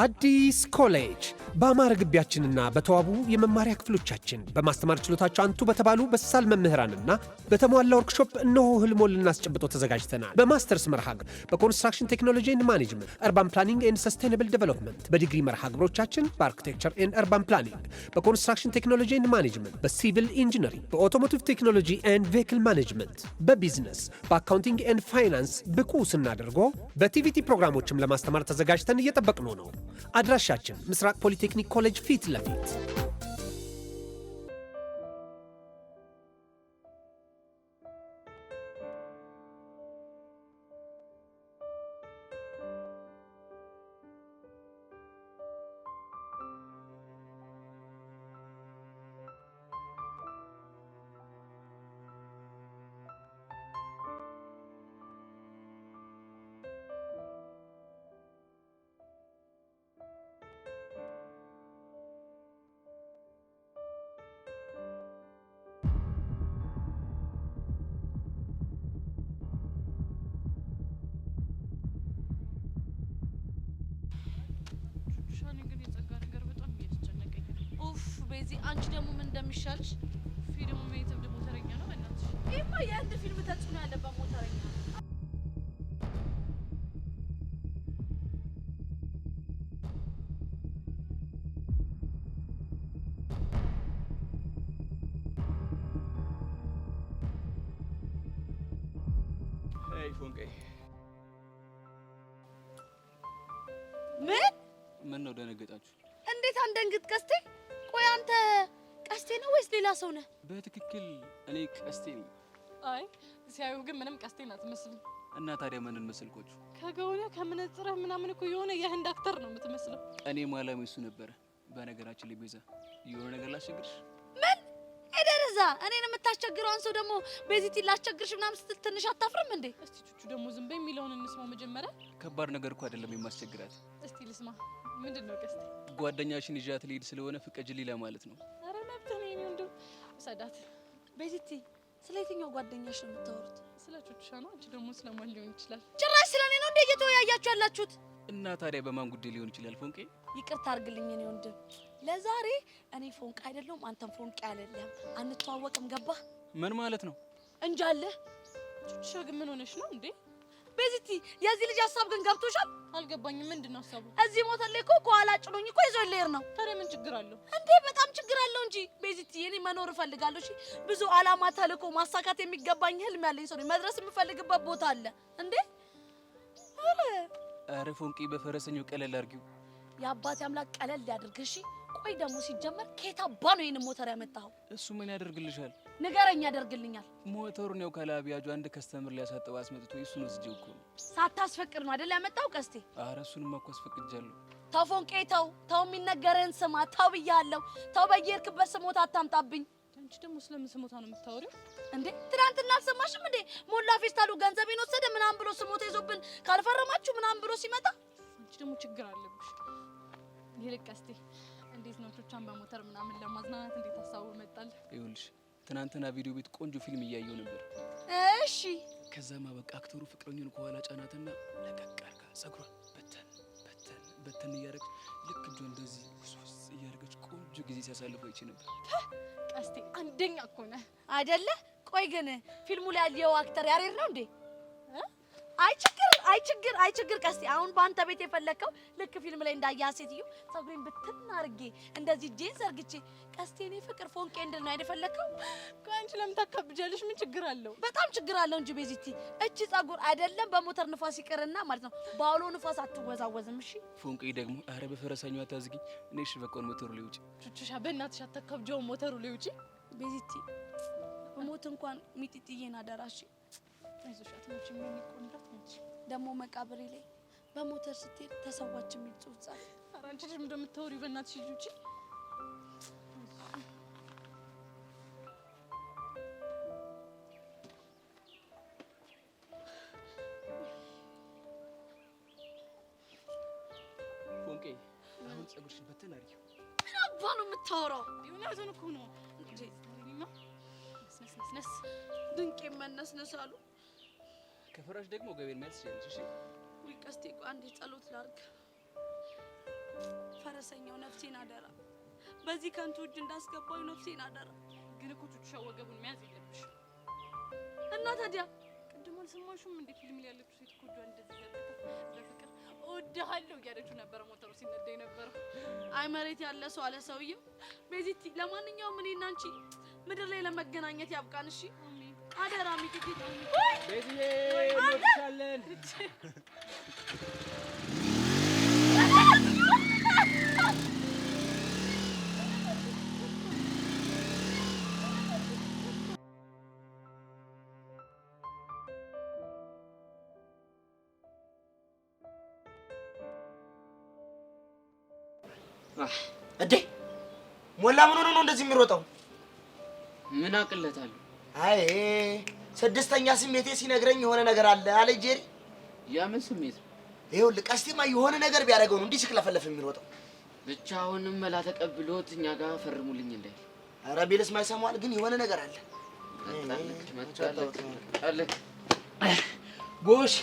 አዲስ ኮሌጅ በአማረ ግቢያችንና በተዋቡ የመማሪያ ክፍሎቻችን በማስተማር ችሎታቸው አንቱ በተባሉ በሳል መምህራንና በተሟላ ወርክሾፕ እነሆ ህልሞን ልናስጨብጦ ተዘጋጅተናል። በማስተርስ መርሃ ግብር በኮንስትራክሽን ቴክኖሎጂ ኤንድ ማኔጅመንት፣ አርባን ፕላኒንግ ኤንድ ሰስቴናብል ዴቨሎፕመንት፣ በዲግሪ መርሃ ግብሮቻችን በአርኪቴክቸር ኤንድ አርባን ፕላኒንግ፣ በኮንስትራክሽን ቴክኖሎጂ ኤንድ ማኔጅመንት፣ በሲቪል ኢንጂነሪንግ፣ በኦቶሞቲቭ ቴክኖሎጂ ኤንድ ቬሂክል ማኔጅመንት፣ በቢዝነስ፣ በአካውንቲንግ ኤንድ ፋይናንስ ብቁ ስናደርጎ በቲቪቲ ፕሮግራሞችም ለማስተማር ተዘጋጅተን እየጠበቅነው ነው። አድራሻችን ምስራቅ ፖሊቴክኒክ ኮሌጅ ፊት ለፊት። በዚህ አንቺ ደግሞ ምን እንደሚሻልሽ ፊልሙ ሜትም ደግሞ ሞተረኛ ነው በእናትሽ። ይሄማ የአንድ ፊልም ተጽዕኖ ያለበት ሞተረኛ ሄይ ፎንቄ፣ ምን ነው ደነገጣችሁ? እንዴት አንደንግጥ ቀስቴ? ቆይ አንተ ቀስቴ ነው ወይስ ሌላ ሰው ነህ? በትክክል እኔ ቀስቴ ነኝ። አይ ሲያዩ ግን ምንም ቀስቴን አትመስልም። እና ታዲያ ማንን መሰልኮቹ? ከገውነ ከመነጽረህ ምናምን እኮ የሆነ የህንድ አክተር ነው የምትመስለው። እኔ ማላም እሱ ነበረ። በነገራችን ላይ ቤዛ፣ የሆነ ነገር ላስቸግርሽ። ምን እደረዛ? እኔን የምታስቸግረው አንሶ ደግሞ ቤዚቲ ላስቸግርሽ ምናምን ስትል ትንሽ አታፍርም እንዴ? እስቲ ቹቹ ደግሞ ዝም በይ የሚለውን እንስማው መጀመሪያ። ከባድ ነገር እኮ አይደለም የማስቸግራት። እስቲ ልስማ። ምንድነው ቀስቴ? ጓደኛሽን ይዣት ልሂድ ስለሆነ ፍቀጅልኝ ለማለት ነው። አረ መብትህ ነው የኔ ወንድም። ሰዳት ቤዚቲ፣ ስለ የትኛው ጓደኛሽ ነው የምታወሩት? ስለ ቹቹሻ ነው። አንቺ ደግሞ ስለማን ሊሆን ይችላል? ጭራሽ ስለኔ ነው እንዴ እየተወያያችሁ ያላችሁት? እና ታዲያ በማን ጉዳይ ሊሆን ይችላል? ፎንቄ፣ ይቅርታ አድርግልኝ የኔ ወንድም። ለዛሬ እኔ ፎንቄ አይደለሁም፣ አንተም ፎንቄ አይደለም። አንተዋወቅም። ገባህ? ምን ማለት ነው? እንጃለ። ቹቹሻ ግን ምን ሆነሽ ነው እንዴ? ቤዚቲ፣ የዚህ ልጅ ሀሳብ ግን ገብቶሻል? አልገባኝም። ምንድነው ሀሳቡ? እዚህ ሞተር ላይ እኮ ከኋላ ጭኖኝ እኮ ይዞ ሊሄድ ነው። ታዲያ ምን ችግር አለው እንዴ? በጣም ችግር አለው እንጂ ቤዚቲ፣ እኔ መኖር እፈልጋለሁ። እሺ፣ ብዙ አላማ ተልእኮ ማሳካት የሚገባኝ ህልም ያለኝ ሰው ነኝ። መድረስ የምፈልግበት ቦታ አለ እንዴ። አረ ፎንቄ፣ በፈረሰኛው ቀለል አድርጊው። የአባቴ አምላክ ቀለል ያድርግ። እሺ፣ ቆይ ደግሞ ሲጀመር ከየት አባ ነው ይሄን ሞተር ያመጣኸው? እሱ ምን ያደርግልሻል? ንገረኝ። ያደርግልኛል። ሞተሩን ያው ካላቢያጁ አንድ ከስተምር ሊያሳጥብ አስመጥቶ እሱን ወስጄው እኮ ነው። ሳታስፈቅድ ነው አይደል ያመጣው? ቀስቴ፣ አረ እሱንማ እኮ አስፈቅጃለሁ። ተው ፎንቄ፣ ተው የሚነገርህን ስማ። ተው ብያለሁ። ተው፣ በየሄድክበት ስሞታ አታምጣብኝ። አንቺ ደግሞ ስለምን ስሞታ ነው የምታወሪው እንዴ? ትናንትና አልሰማሽም እንዴ? ሞላ ፌስታሉ ገንዘቤን ወሰደ ምናምን ብሎ ስሞታ ይዞብን ካልፈረማችሁ ምናምን ብሎ ሲመጣ፣ አንቺ ደግሞ ችግር አለብሽ። ይልቅ ቀስቴ፣ እንዴት ነው ቹቹን በሞተር ምናምን ለማዝናናት እንዴት ሀሳቡ መጣል? ይኸውልሽ ትናንትና ቪዲዮ ቤት ቆንጆ ፊልም እያየሁ ነበር። እሺ። ከዛማ በቃ አክተሩ ፍቅረኛውን ከኋላ ጫናትና ለቀቅ አድርጋ ጸጉሯን በተን እያደረገች ልክ እጇ እንደዚህ ውስውስ እያደረገች ቆንጆ ጊዜ ሲያሳልፉ አይቼ ነበር። ቀስቴ አንደኛ እኮ ነህ አይደለ? ቆይ ግን ፊልሙ ላይ ያለው አክተር ያሬድ ነው እንዴ? አይ ችግር ቀስቴ፣ አሁን በአንተ ቤት የፈለከው ልክ ፊልም ላይ እንዳያት ሴትዮ ጸጉሬን ብትን አድርጌ እንደዚህ እጄን ዘርግቼ ቀስቴ፣ እኔ ፍቅር ፎንቄ እንድል ነው የፈለከው? ከአንቺ ለምን ታካብጃለሽ? ምን ችግር አለው? በጣም ችግር አለው እንጂ ቤዚቲ፣ እቺ ጸጉር አይደለም በሞተር ንፋስ ይቅርና ማለት ነው በአውሎ ንፋስ አትወዛወዝም። እሺ ፎንቄ ደግሞ አረ በፈረሰኛው አታዝጊኝ። እኔ እሺ በቃ ሞተሩ ላይ ውጪ። ቹቹሻ በእናትሽ አታካብጂው፣ ሞተሩ ላይ ውጪ። ቤዚቲ፣ በሞት እንኳን ሚጢጥዬን አደራሽ። አይዞሽ፣ አትሞቺ። ምን ይቆንዳት ነች ደግሞ መቃብሬ ላይ በሞተር ስትሄድ ተሰዋች የሚል ጽሑፍ ጻፍ። ኧረ አንቺ ልጅ እንደምታወሪው በእናትሽ ልጅ ፎንቄ፣ አሁን ጸጉርሽን በተን አድርጊው። ምን አባ ነው የምታወራው? እውነቱን እኮ ነው። ነስ ድንቄ መነስነስ አሉ። ከፈራሽ ደግሞ ገቤን መልስ ይችላልሽ። እሺ ወይ ቀስቴ፣ አንዴ ጸሎት ላድርግ። ፈረሰኛው ነፍሴን አደራ በዚህ ከንቱ እጅ እንዳስገባው ነፍሴን አደራ ግን እኮ ቹቹ ወገቡን መያዝ የለብሽ እና ታዲያ ቅድም አልሰማሽም እንዴ ፊልም ላይ ያለችው ሴት እኮ እንደዚህ ያለችው በፍቅር እወድሃለሁ እያለችው ነበር ሞተሩ ሲነዳ የነበረው አይ መሬት ያለ ሰው አለ ሰውዬው ቤዚቲ ለማንኛውም እኔና አንቺ ምድር ላይ ለመገናኘት ያብቃን እሺ አደራ ሚጥቂ ቤዚዬ እንወድሻለን እዴ ሞላ ምን ሆነ ነው እንደዚህ የሚሮጠው? ምን አቅለታለሁ? አይ ስድስተኛ ስሜቴ ሲነግረኝ የሆነ ነገር አለ አለ ጄሪ። ያምን ስሜት? ይኸውልህ ቀስቴማ የሆነ ነገር ቢያደርገው ነው እንዲህ ሲክለፈለፍ የሚሮጠው። ብቻውንም መላ ተቀብሎት እኛ ጋር ፈርሙልኝ እንዳይ። ኧረ ቢልስ ማይሰማዋል ግን የሆነ ነገር አለ። ጎሽ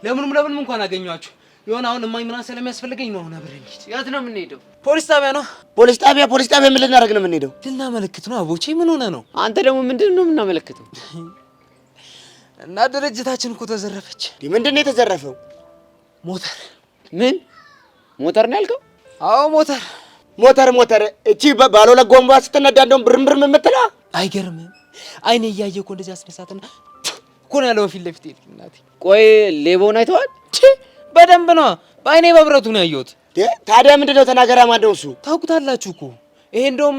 ለምንም እንኳን አገኘኋችሁ። የሆነ አሁን እማኝ ምናምን ስለሚያስፈልገኝ ነው አሁን አብረን እንሂድ። የት ነው የምንሄደው? ፖሊስ ጣቢያ ነው። ፖሊስ ጣቢያ ምን ልናደርግ ነው የምንሄደው? ልናመለክት ነው። አቦቼ ምን ሆነ ነው? አንተ ደግሞ ምንድን ነው የምናመለክተው? እና ድርጅታችን እኮ ተዘረፈች። ምንድን ነው የተዘረፈው? ሞተር። ምን ሞተር ነው ያልከው? አዎ ሞተር። እቺ ባለ ሁለት ጎማ ስትነዳ እንደውም ብርም የምትለው አይገርምም? አይኔ እያየ እኮ እንደዚህ አስነሳትና እኮ ነው ያለው ፊት ለፊት እናቴ። ቆይ ሌባውን አይተዋል? በደንብ ነው በአይኔ በብረቱ ነው ያየሁት። ታዲያ ምንድነው ተናገራ ማንደው እሱ? ታውቁታላችሁ እኮ ይሄ እንደውም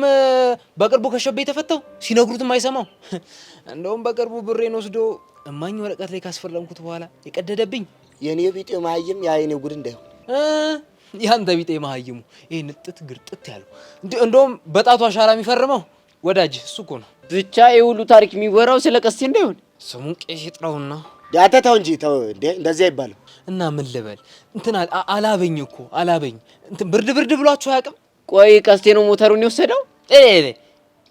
በቅርቡ ከሸቤ የተፈታው ሲነግሩትም አይሰማው። እንደውም በቅርቡ ብሬን ወስዶ እማኝ ወረቀት ላይ ካስፈረምኩት በኋላ የቀደደብኝ የኔ ቢጤ ማህይም የአይኔ ጉድ እንዳይሆን። ያንተ ቢጤ ማህይሙ ይሄ ንጥት ግርጥት ያለው እንደውም በጣቱ አሻራ የሚፈርመው ወዳጅ እሱ እኮ ነው። ብቻ የሁሉ ታሪክ የሚወራው ስለ ቀስቴ እንዳይሆን ስሙን ቄስ ይጥራውና ዳታ ተው እንጂ ተው እንዴ እንደዚህ አይባልም። እና ምን ልበል እንትን አላበኝ እኮ አላበኝ እንትን ብርድ ብሏችሁ አያውቅም? ቆይ ቀስቴ ነው ሞተሩን የወሰደው?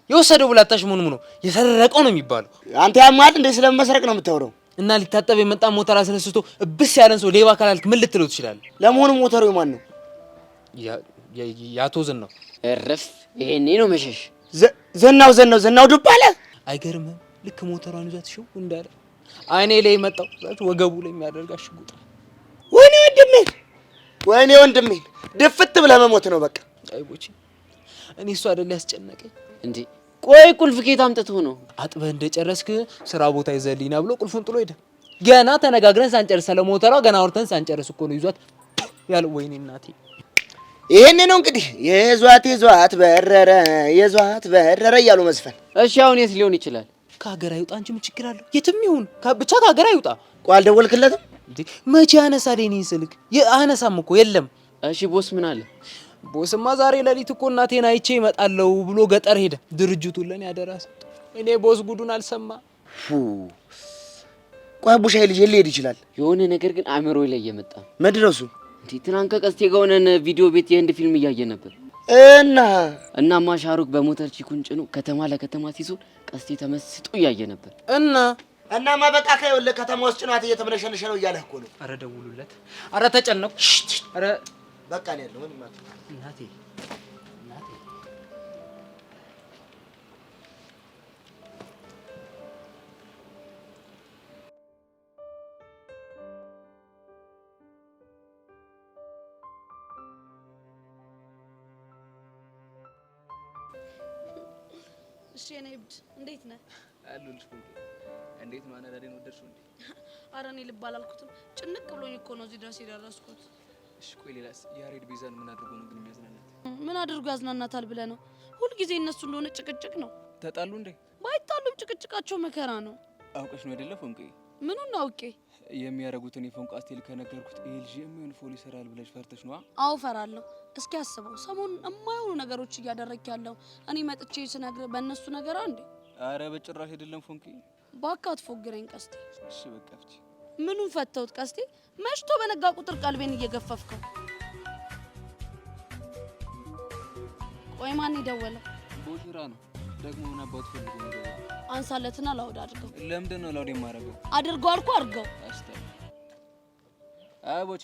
የወሰደው ብላታሽ ምን ነው የሰረቀው ነው የሚባለው። አንተ ያማል እንዴ ስለመሰረቅ ነው የምታወራው? እና ሊታጠብ የመጣ ሞተር አስነስቶ እብስ ያለን ሰው ሌባ ካላልክ ምን ልትለው ትችላለህ? ለመሆኑ ሞተሩ የማን ነው? ያቶ ዝናው። እረፍ ይሄኔ ነው መሸሽ። ዝናው ዱብ አለ። አይገርምም? ልክ ሞተሯን ይዟት ሽው እንዳለ አይኔ ላይ መጣው ወገቡ ላይ የሚያደርጋ ሽጉጥ። ወይኔ ወንድሜ ድፍት ብለህ መሞት ነው በቃ። አይቦቼ እኔ እሱ አይደል ያስጨነቀኝ እንዴ? ቆይ ቁልፍ ኬት አምጥተው ነው? አጥበህ እንደጨረስክ ስራ ቦታ ይዘልኝና ብሎ ቁልፉን ጥሎ ሄደ። ገና ተነጋግረን ሳንጨርስ ለሞተሯ ገና አውርተን ሳንጨርስ እኮ ነው ይዟት ያለው። ወይኔ እናቴ ይሄኔ ነው እንግዲህ የዟት በረረ እያሉ መስፈን። እሺ አሁን የት ሊሆን ይችላል? ከሀገር አይውጣ እንጂ ምን ችግር አለው? የትም ይሁን ብቻ ከሀገር አይውጣ። ቆይ አልደወልክለትም እንዴ? መቼ ያነሳል የኔን ስልክ? አነሳም እኮ የለም። እሺ ቦስ ምን አለ? ቦስማ ዛሬ ሌሊት እኮ እናቴን አይቼ እመጣለሁ ብሎ ገጠር ሄደ። ድርጅቱን ለኔ ያደረሰ እኔ ቦስ ጉዱን አልሰማ። ቆይ ቡሻይ ልጅ ሊሄድ ይችላል። የሆነ ነገር ግን አእምሮ ላይ እየመጣ መድረሱ እንዴ? ትናንት ከቀስቴ ጋር ሆነን ቪዲዮ ቤት የህንድ ፊልም እያየ ነበር እናማ ሻሩክ በሞተር ቺኩን ጭኖ ከተማ ለከተማ ሲዞር ቀስቴ ተመስጦ እያየ ነበር። እናማ በቃ ከይኸውልህ ከተማ ውስጥ ጭኗት እየተመነሸነሸ ነው እያለህ እኮ ነው። ኧረ ደውሉለት። ኧረ ተጨነቁ። ኧረ በቃ ነው ያለው። ምን ማለት እናቴ እሺ እኔ እብድ እንዴት ነህ? አሉልሽ ፎንቄ እንዴት ነው አናዳዴን ወደድሽው እንዴ? ኧረ እኔ ልብ አላልኩትም። ጭንቅ ብሎኝ እኮ ነው እዚህ ድረስ የደረስኩት። እሺ ቆይ ሌላስ? ያሬድ ቤዛን ምን አድርጎ ነው ግን የሚያዝናናት? ምን አድርጎ ያዝናናታል ብለህ ነው? ሁልጊዜ እነሱ እንደሆነ ጭቅጭቅ ነው። ተጣሉ እንዴ? ባይጣሉም ጭቅጭቃቸው መከራ ነው። አውቀሽ ነው አይደለ ፎንቄ? ምኑን ነው አውቄ? የሚያረጉትን የፎንቃ ስቴል ከነገርኩት ይሄ ልጅ የሚሆን ፎል ይሰራል ብለሽ ፈርተሽ ነው? አዎ ፈራለሁ። እስኪ አስበው ሰሞኑን የማይሆኑ ነገሮች እያደረክ ያለው እኔ መጥቼ ስነግርህ በእነሱ ነገር አንዴ። አረ በጭራሽ አይደለም ፎንቄ። እባክህ አትፎግረኝ ቀስቴ። እሺ በቃ ፍቺ። ምኑን ፈተውት ቀስቴ? መሽቶ በነጋ ቁጥር ቀልቤን እየገፈፍከው። ቆይ ማን ይደወለው? ቦሽራ ነው ደግሞ ምን አባቱ ፈልጎ ነው? አንሳለትና ላውድ አድርገው። ለምንድን ነው ላውድ የማደርገው? አድርገው አልኩ አድርገው። አስተ አቦቺ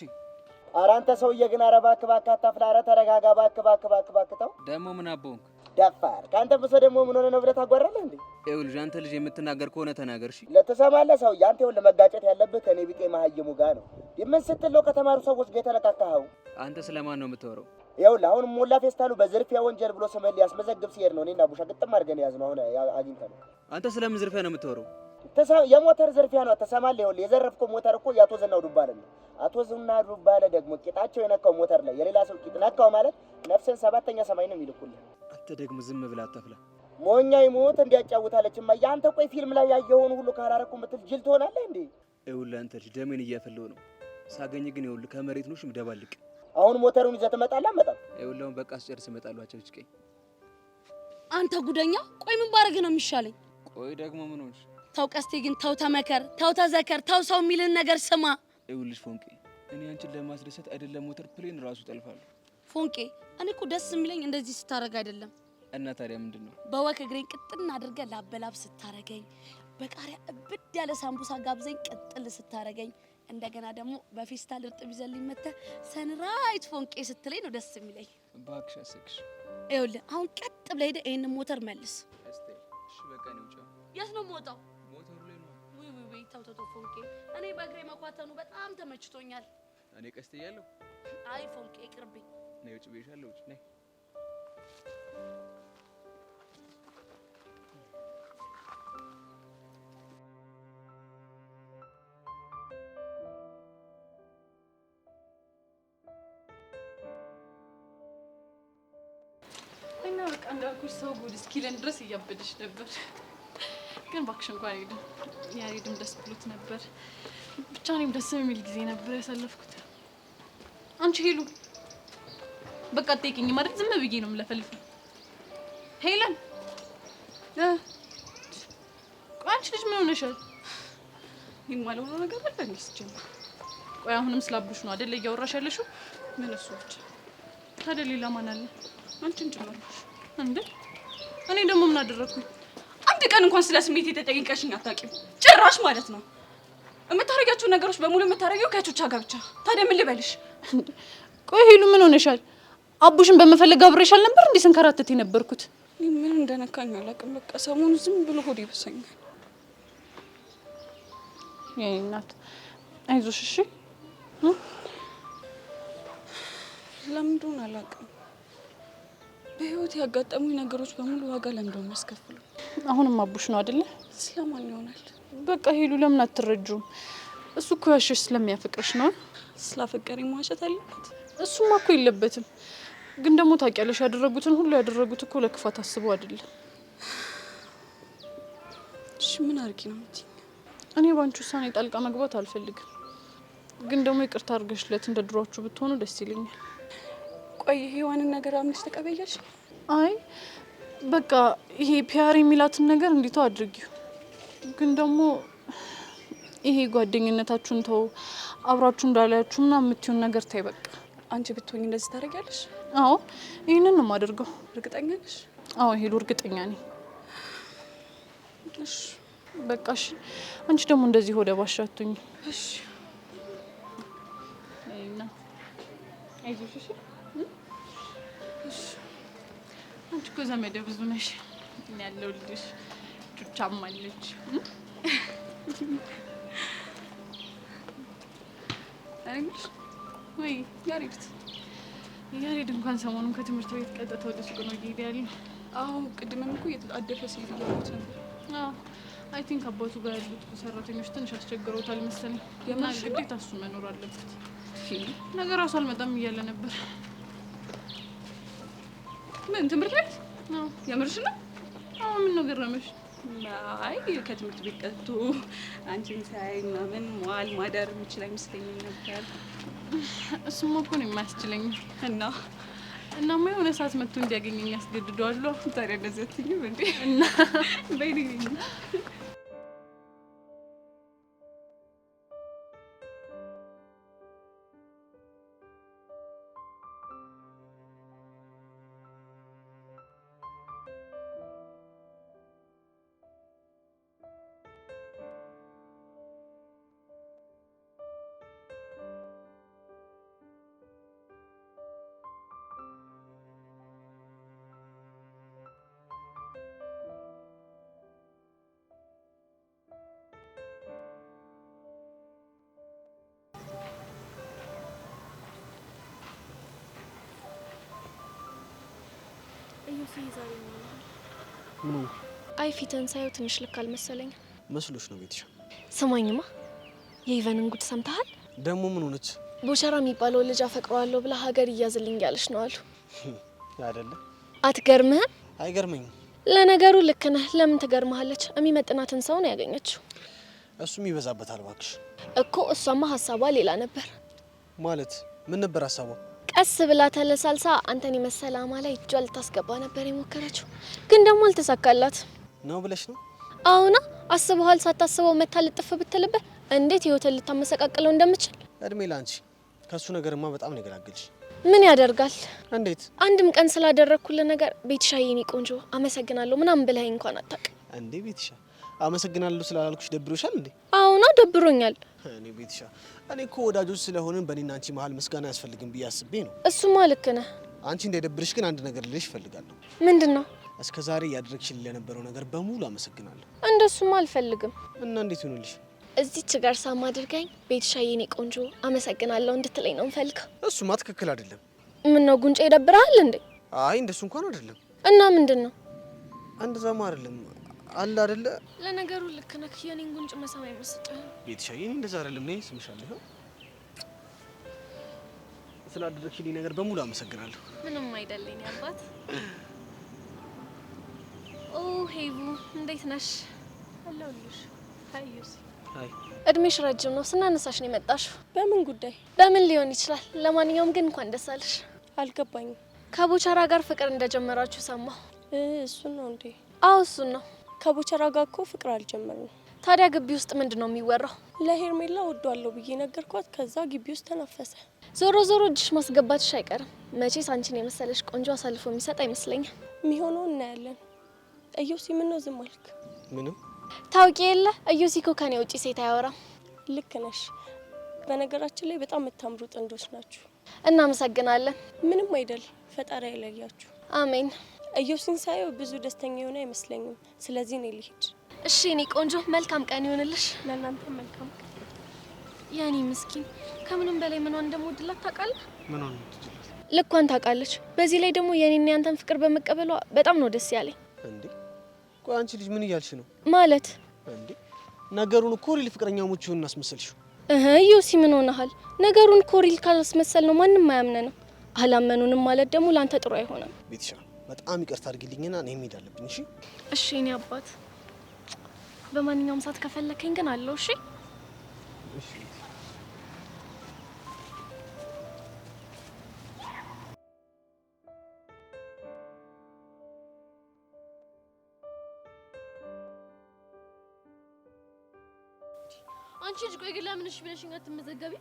ኧረ አንተ ሰውዬ ግን ኧረ እባክህ እባክህ አታፍላ። ኧረ ተረጋጋ እባክህ እባክህ እባክህ እባክህ ተው። ደግሞ ምን አቦንክ? ደፋር ከአንተ ብሶ ደግሞ ምን ሆነ ነው ብለህ ታጓራለህ እንዴ? ይኸውልህ አንተ ልጅ የምትናገር ከሆነ ተናገር እሺ። ለተሰማለህ ሰውዬ አንተ ይኸውልህ መጋጨት ያለብህ ከኔ ቢጤ መሀይሙ ጋር ነው። ምን ስትል ነው ከተማሩ ሰዎች ጋር የተነካካኸው? አንተ ስለማን ነው የምታወራው? ይኸውልህ አሁን ሞላ ፌስታሉ በዝርፊያ ወንጀል ብሎ ስምህን ሊያስመዘግብ ሲሄድ ነው እኔና ቡሻ ግጥም አድርገን ያዝነው። አሁን አግኝተነው። አንተ ስለምን ዝርፊያ ነው የምታወራው? የሞተር ዝርፊያ ነው። ተሰማለህ? ይኸውልህ የዘረፍከው ሞተር እኮ የአቶ ዝናው ዱባለ ነው። አቶ ዝናው ዱባለ ደግሞ ቂጣቸው የነካው ሞተር ላይ የሌላ ሰው ቂጥ ነካው ማለት ነፍስን ሰባተኛ ሰማይ ነው የሚልኩልህ። አንተ ደግሞ ዝም ብለህ አታፍላ። ሞኛ ይሞት እንዲያጫውታለች እማዬ። አንተ ቆይ ፊልም ላይ ያየኸውን ሁሉ ካላረኩ የምትል ጅል ትሆናለህ እንዴ? ይኸውልህ አንተ ልጅ ደሜን እያፈለው ነው። ሳገኝ ግን ይኸውልህ ከመሬት ነው ሽምደባልቅ። አሁን ሞተሩን ይዘህ ትመጣለህ? መጣ ይኸውልህ አሁን በቃ አስጨርስ እመጣለሁ። አጨብጭቀኝ አንተ ጉደኛ። ቆይ ምን ባረግ ነው የሚሻለኝ? ቆይ ደግሞ ምን ሆንሽ? ተው ቀስቴ ግን ተው ተመከር፣ ተው ተዘከር፣ ተው ሰው የሚልን ነገር ስማ። ይኸውልሽ ፎንቄ እኔ አንቺን ለማስደሰት አይደለም ሞተር ፕሌን ራሱ ጠልፋለሁ። ፎንቄ እኔ እኮ ደስ የሚለኝ እንደዚህ ስታረግ አይደለም። እና ታዲያ ምንድን ነው? በወክ እግሬን ቅጥና አድርገህ ላበላብ ስታረገኝ፣ በቃሪያ እብድ ያለ ሳምቡሳ ጋብዘኝ ቅጥል ስታረገኝ፣ እንደገና ደግሞ በፌስታል እርጥብ ይዘልኝ መተህ ሰንራይት ፎንቄ ስትለኝ ነው ደስ የሚለኝ። እባክሽ አሰክሽ። ይኸውልህ አሁን ቀጥ ብለህ ሄደህ ይሄንን ሞተር መልስ። እሺ በቃ ነው ውጫ። የት ነው የምወጣው? ሞተሩ ላይ ነው። ውይ ተው ተው ፎንቄ፣ እኔ በእግሬ መኳተኑ በጣም ተመችቶኛል። እኔ ቀስት እያለሁ አይ ፎንቄ ይቅርብኝ። ነይ ውጭ ብዬሻለሁ። ውጭ ነይ። እና በቃ እንዳልኩሽ ሰው ጉድ እስኪለን ድረስ እያበደሽ ነበር። ግን እባክሽ እንኳን ሄድን። ያሬድም ደስ ብሎት ነበር። ብቻ እኔም ደስ የሚል ጊዜ ነበር ያሳለፍኩት። አንቺ ሄሉ በቃ አትጠይቂኝም አይደል? ዝም ብዬ ነው የምለፈልፈው። ሄለን ቆይ አንቺ ልጅ ምን ሆነሻል? የማልሆነው ነገር አለ እንዴ? ሲጀምር ቆይ አሁንም ስላብዱሽ ነው አይደል እያወራሽ ያለሽው? ምን እሱ ብቻ ታዲያ ሌላ ማን አለ? አንቺን ጨመርኩሽ እንዴ? እኔ ደግሞ ምን አደረኩኝ? አንድ ቀን እንኳን ስለ ስሜት የተጠየቀሽኝ አታውቂም ጭራሽ ማለት ነው። የምታረጊያቸው ነገሮች በሙሉ የምታረጊው ከቾቻ ጋር ብቻ። ታዲያ ምን ልበልሽ? ቆይ ሄሉ ምን ሆነሻል? አቡሽን በመፈለግ አብሬሻል ነበር እንዴ ስንከራተት የነበርኩት? ምን እንደነካኝ አላውቅም። በቃ ሰሞኑ ዝም ብሎ ሆድ ይበሳኛል። የኔ እናት አይዞሽ እሺ። ለምን እንደሆነ አላውቅም። በህይወት ያጋጠሙኝ ነገሮች በሙሉ ዋጋ ለምንድነው የሚያስከፍለው? አሁንም አቡሽ ነው አይደለ? ስለማን ይሆናል? በቃ ሄሉ ለምን አትረጁም? እሱ እኮ ያሸሽ ስለሚያፈቅርሽ ነው። ስላፈቀረኝ መዋሸት አለበት? እሱማ እኮ የለበትም። ግን ደግሞ ታውቂያለሽ ያደረጉትን ሁሉ ያደረጉት እኮ ለክፋት አስበው አይደለም። እሺ ምን አድርጊ ነው የምትይኝ? እኔ ባንቺ ውሳኔ ጣልቃ መግባት አልፈልግም። ግን ደግሞ ይቅርታ አድርገሽለት እንደ ድሯችሁ ብትሆኑ ደስ ይለኛል። ቆይ ሔዋንን ነገር አምነሽ ተቀበያሽ? አይ በቃ ይሄ ፒያር የሚላትን ነገር እንዲተው አድርጊው። ግን ደግሞ ይሄ ጓደኝነታችሁን ተው፣ አብራችሁ እንዳላያችሁ ምናምን የምትይውን ነገር ተይ በቃ። አንቺ ብትሆኚ እንደዚህ ታደርጊያለሽ? አዎ ይሄንን ነው የማደርገው። እርግጠኛ ነሽ? አዎ ሄሉ እርግጠኛ ነኝ። እሺ በቃ እሺ። አንቺ ደግሞ እንደዚህ ሆደ ባሻ አትሁኝ። እሺ አይና አይዞሽ እሺ። እሺ አንቺ እኮ ዘመዴ ብዙ ነሽ። እኔ ያለሁልሽ። ቹቻም አለች። አይንሽ ወይ ያሬድ ያሬድ እንኳን ሰሞኑን ከትምህርት ቤት ቀጥታ ወደ ሱቅ ነው እየሄደ ያለው። አዎ ቅድምም እኮ እየተጣደፈ ሲል እያሉት ነበር። አዎ አይ ቲንክ አባቱ ጋር ያሉት ሰራተኞች ትንሽ አስቸግረውታል መሰለኝ። እና የማሽ ግዴታ እሱ መኖር አለበት። ነገ ራሱ አልመጣም እያለ ነበር። ምን ትምህርት ቤት? አዎ የምርሽ ነው? አዎ ምን ነው ገረመሽ? አይ ከትምህርት ቤት ቀጥቶ አንቺን ሳይ ምናምን መዋል ማደር የሚችል አይመስለኝም ነበር። እሱማ እኮ ነው የማያስችለኝ። እናማ የሆነ ሰዓት መጥቶ እንዲያገኘኝ ያስገድደዋለሁ። ታዲያ እንደዚህ አትይኝም እንዴ? እና በይኔ ዮሲ ዛሬ ነው ምኑ? አይ ፊትን ሳየው ትንሽ ልክ አልመሰለኝ። መስሎሽ ነው ቤትሽ? ስማኝማ የኢቨንን ጉድ ሰምተሃል? ደግሞ ምን ሆነች? ቦቸራ የሚባለው ልጅ አፈቅረዋለሁ ብላ ሀገር እያዝልኝ ያለች ነው አሉ። አይደለ? አትገርምህም? አይገርመኝም። ለነገሩ ልክ ነህ። ለምን ትገርመሃለች? የሚመጥናትን ሰው ነው ያገኘችው። እሱም ይበዛበታል እባክሽ። እኮ እሷማ ሀሳቧ ሌላ ነበር። ማለት ምን ነበር ሀሳቧ? ቀስ ብላ ተለሳልሳ አንተን የመሰለ አማላ እጇ ልታስገባ ነበር የሞከረችው፣ ግን ደግሞ አልተሳካላት ነው ብለሽ ነው? አሁና አስበዋል። ሳታስበው መታ ልጥፍ ብትልበት እንዴት ህይወትን ልታመሰቃቅለው እንደምችል። እድሜ ላንቺ። ከሱ ነገርማ በጣም ነው የገላገልሽ። ምን ያደርጋል? እንዴት? አንድም ቀን ስላደረግኩልህ ነገር ቤትሻ የኔ ቆንጆ አመሰግናለሁ ምናምን ብለኸኝ እንኳን አታውቅም። እንዴ ቤትሻ አመሰግናለሁ ስላላልኩሽ ደብሮሻል እንዴ? አሁና ደብሮኛል። እኔ ቤትሻ እኔ እኮ ወዳጆች ስለሆንን በእኔና አንቺ መሀል ምስጋና አያስፈልግም ብዬ አስቤ ነው። እሱማ ልክ ነህ። አንቺ እንዳይደብርሽ ግን አንድ ነገር ልልሽ እፈልጋለሁ። ምንድን ነው? እስከ ዛሬ ያደረግሽልኝ ለነበረው ነገር በሙሉ አመሰግናለሁ። እንደሱማ አልፈልግም። እና እንዴት ይሆንልሽ? እዚች ጋር ሳም አድርገኝ ቤትሻ የኔ ቆንጆ አመሰግናለሁ እንድትለኝ ነው እንፈልገው። እሱማ ትክክል አይደለም። ምን ነው ጉንጭ ይደብራል እንዴ? አይ እንደሱ እንኳን አይደለም። እና ምንድን ነው? እንደዛማ አይደለም አለ አይደለ? ለነገሩ ልክ ነህ። የኔን ጉንጭ መሳም አይመስጥህም። ቤትሻ የኔ እንደዛ አይደለም። ነይ ስምሻለሁ። ስላደረግሽልኝ ነገር በሙሉ አመሰግናለሁ። ምንም አይደለኝ አባት። ኦ ሄቡ እንዴት ነሽ? አለሁልሽ። ሃይ ዮሲ። ሃይ። እድሜሽ ረጅም ነው። ስናነሳሽ ነው የመጣሽው። በምን ጉዳይ? በምን ሊሆን ይችላል። ለማንኛውም ግን እንኳን ደስ አለሽ። አልገባኝም። ከቦቸራ ጋር ፍቅር እንደጀመራችሁ ሰማሁ። እሱን ነው እንዴ? አዎ እሱን ነው። ከቦቸራ ጋር እኮ ፍቅር አልጀመርንም። ታዲያ ግቢ ውስጥ ምንድነው የሚወራው? ለሄርሜላ ወዷለሁ ብዬ ነገርኳት። ከዛ ግቢ ውስጥ ተናፈሰ። ዞሮ ዞሮ እጅሽ ማስገባትሽ አይቀርም። መቼስ አንቺን የመሰለሽ ቆንጆ አሳልፎ የሚሰጥ አይመስለኝም። የሚሆነው እናያለን። እዮሲ ምን ነው ዝም አልክ? ምንም። ታውቂ የለ እዮሲ እኮ ከኔ ውጪ ሴት አያወራም። ልክ ነሽ። በነገራችን ላይ በጣም የምታምሩ ጥንዶች ናችሁ። እናመሰግናለን። ምንም አይደል። ፈጣሪ አይለያችሁ። አሜን። እዮሲን ሳየው ብዙ ደስተኛ የሆነ አይመስለኝም። ስለዚህ እኔ ልሂድ። እሺ እኔ ቆንጆ መልካም ቀን ይሁንልሽ። ለእናንተ መልካም ቀን። ያኔ ምስኪን ከምንም በላይ ምኗን እንደምወድላት ታውቃለህ? ምኗን? ልኳን ታውቃለች። በዚህ ላይ ደግሞ የኔና ያንተን ፍቅር በመቀበሏ በጣም ነው ደስ ያለኝ። እንዴ ቆይ አንቺ ልጅ ምን እያልሽ ነው? ማለት እንዴ ነገሩን እኮ ሪል ፍቅረኛሞች ሆነን አስመሰልሽው። ዮሲ ምን ሆነሃል? ነገሩን እኮ ሪል ካላስመሰል ነው ማንም አያምነንም። አላመኑንም ማለት ደግሞ ላንተ ጥሩ አይሆንም። ቤትሻ በጣም ይቅርታ አድርጊልኝና እኔ መሄድ አለብኝ። እሺ እሺ እኔ አባት በማንኛውም ሰዓት ከፈለከኝ ግን አለው። እሺ እሺ። አንቺ ልጅ ቆይ ግን ለምንሽ ብለሽኝ አትመዘገቢ?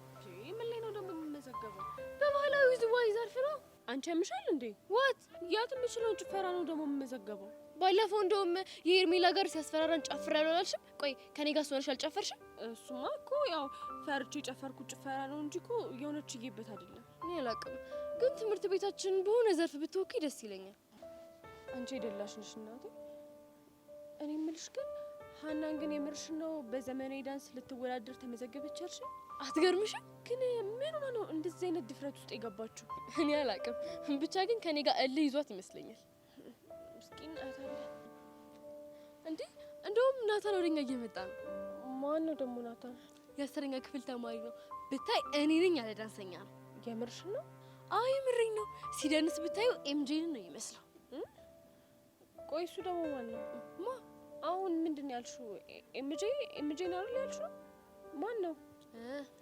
ምን ላይ ነው ደግሞ የምመዘገበው? በባህላዊ ውዝዋዜ ዘርፍ ነው። አንቺ ያምሻል እንዴ? ዋት ያት የምችለው ጭፈራ ነው ደግሞ የምመዘገበው። ባለፈው እንደውም የሄርሜላ ጋር ሲያስፈራራን ጨፍራለሁ አላልሽም? ቆይ ከኔ ጋር ሆነሽ አልጨፈርሽም? እሱማ እኮ ያው ፈርቼ የጨፈርኩት ጭፈራ ነው እንጂ እኮ የሆነች ይጌበት አይደለም። እኔ አላውቅም፣ ግን ትምህርት ቤታችን በሆነ ዘርፍ ብትወኪ ደስ ይለኛል። አንቺ የደላሽ ነሽ እናቴ። እኔ የምልሽ ግን ሀናን ግን የምርሽ ነው በዘመናዊ ዳንስ ልትወዳደር ተመዘገበች አልሽ? አትገርምሽም? ግን ምን ሆነ ነው እንደዚህ አይነት ድፍረት ውስጥ የገባችው? እኔ አላውቅም፣ ብቻ ግን ከኔ ጋር እልህ ይዟት ይመስለኛል። ምስኪን አታለ እንዴ! እንደውም ናታን ወደኛ እየመጣ ነው። ማን ነው ደግሞ ናታን? የአስረኛ ክፍል ተማሪ ነው። ብታይ እኔ ነኝ ያለ ዳንሰኛ ነው። የምርሽ ነው? አይ ምሬኝ ነው። ሲደንስ ብታዩ ኤምጄን ነው ይመስለው። ቆይ እሱ ደግሞ ማን ነው? አሁን ምንድን ነው ያልሽው? ኤምጄ ነው አይደል ያልሽው? ማን ነው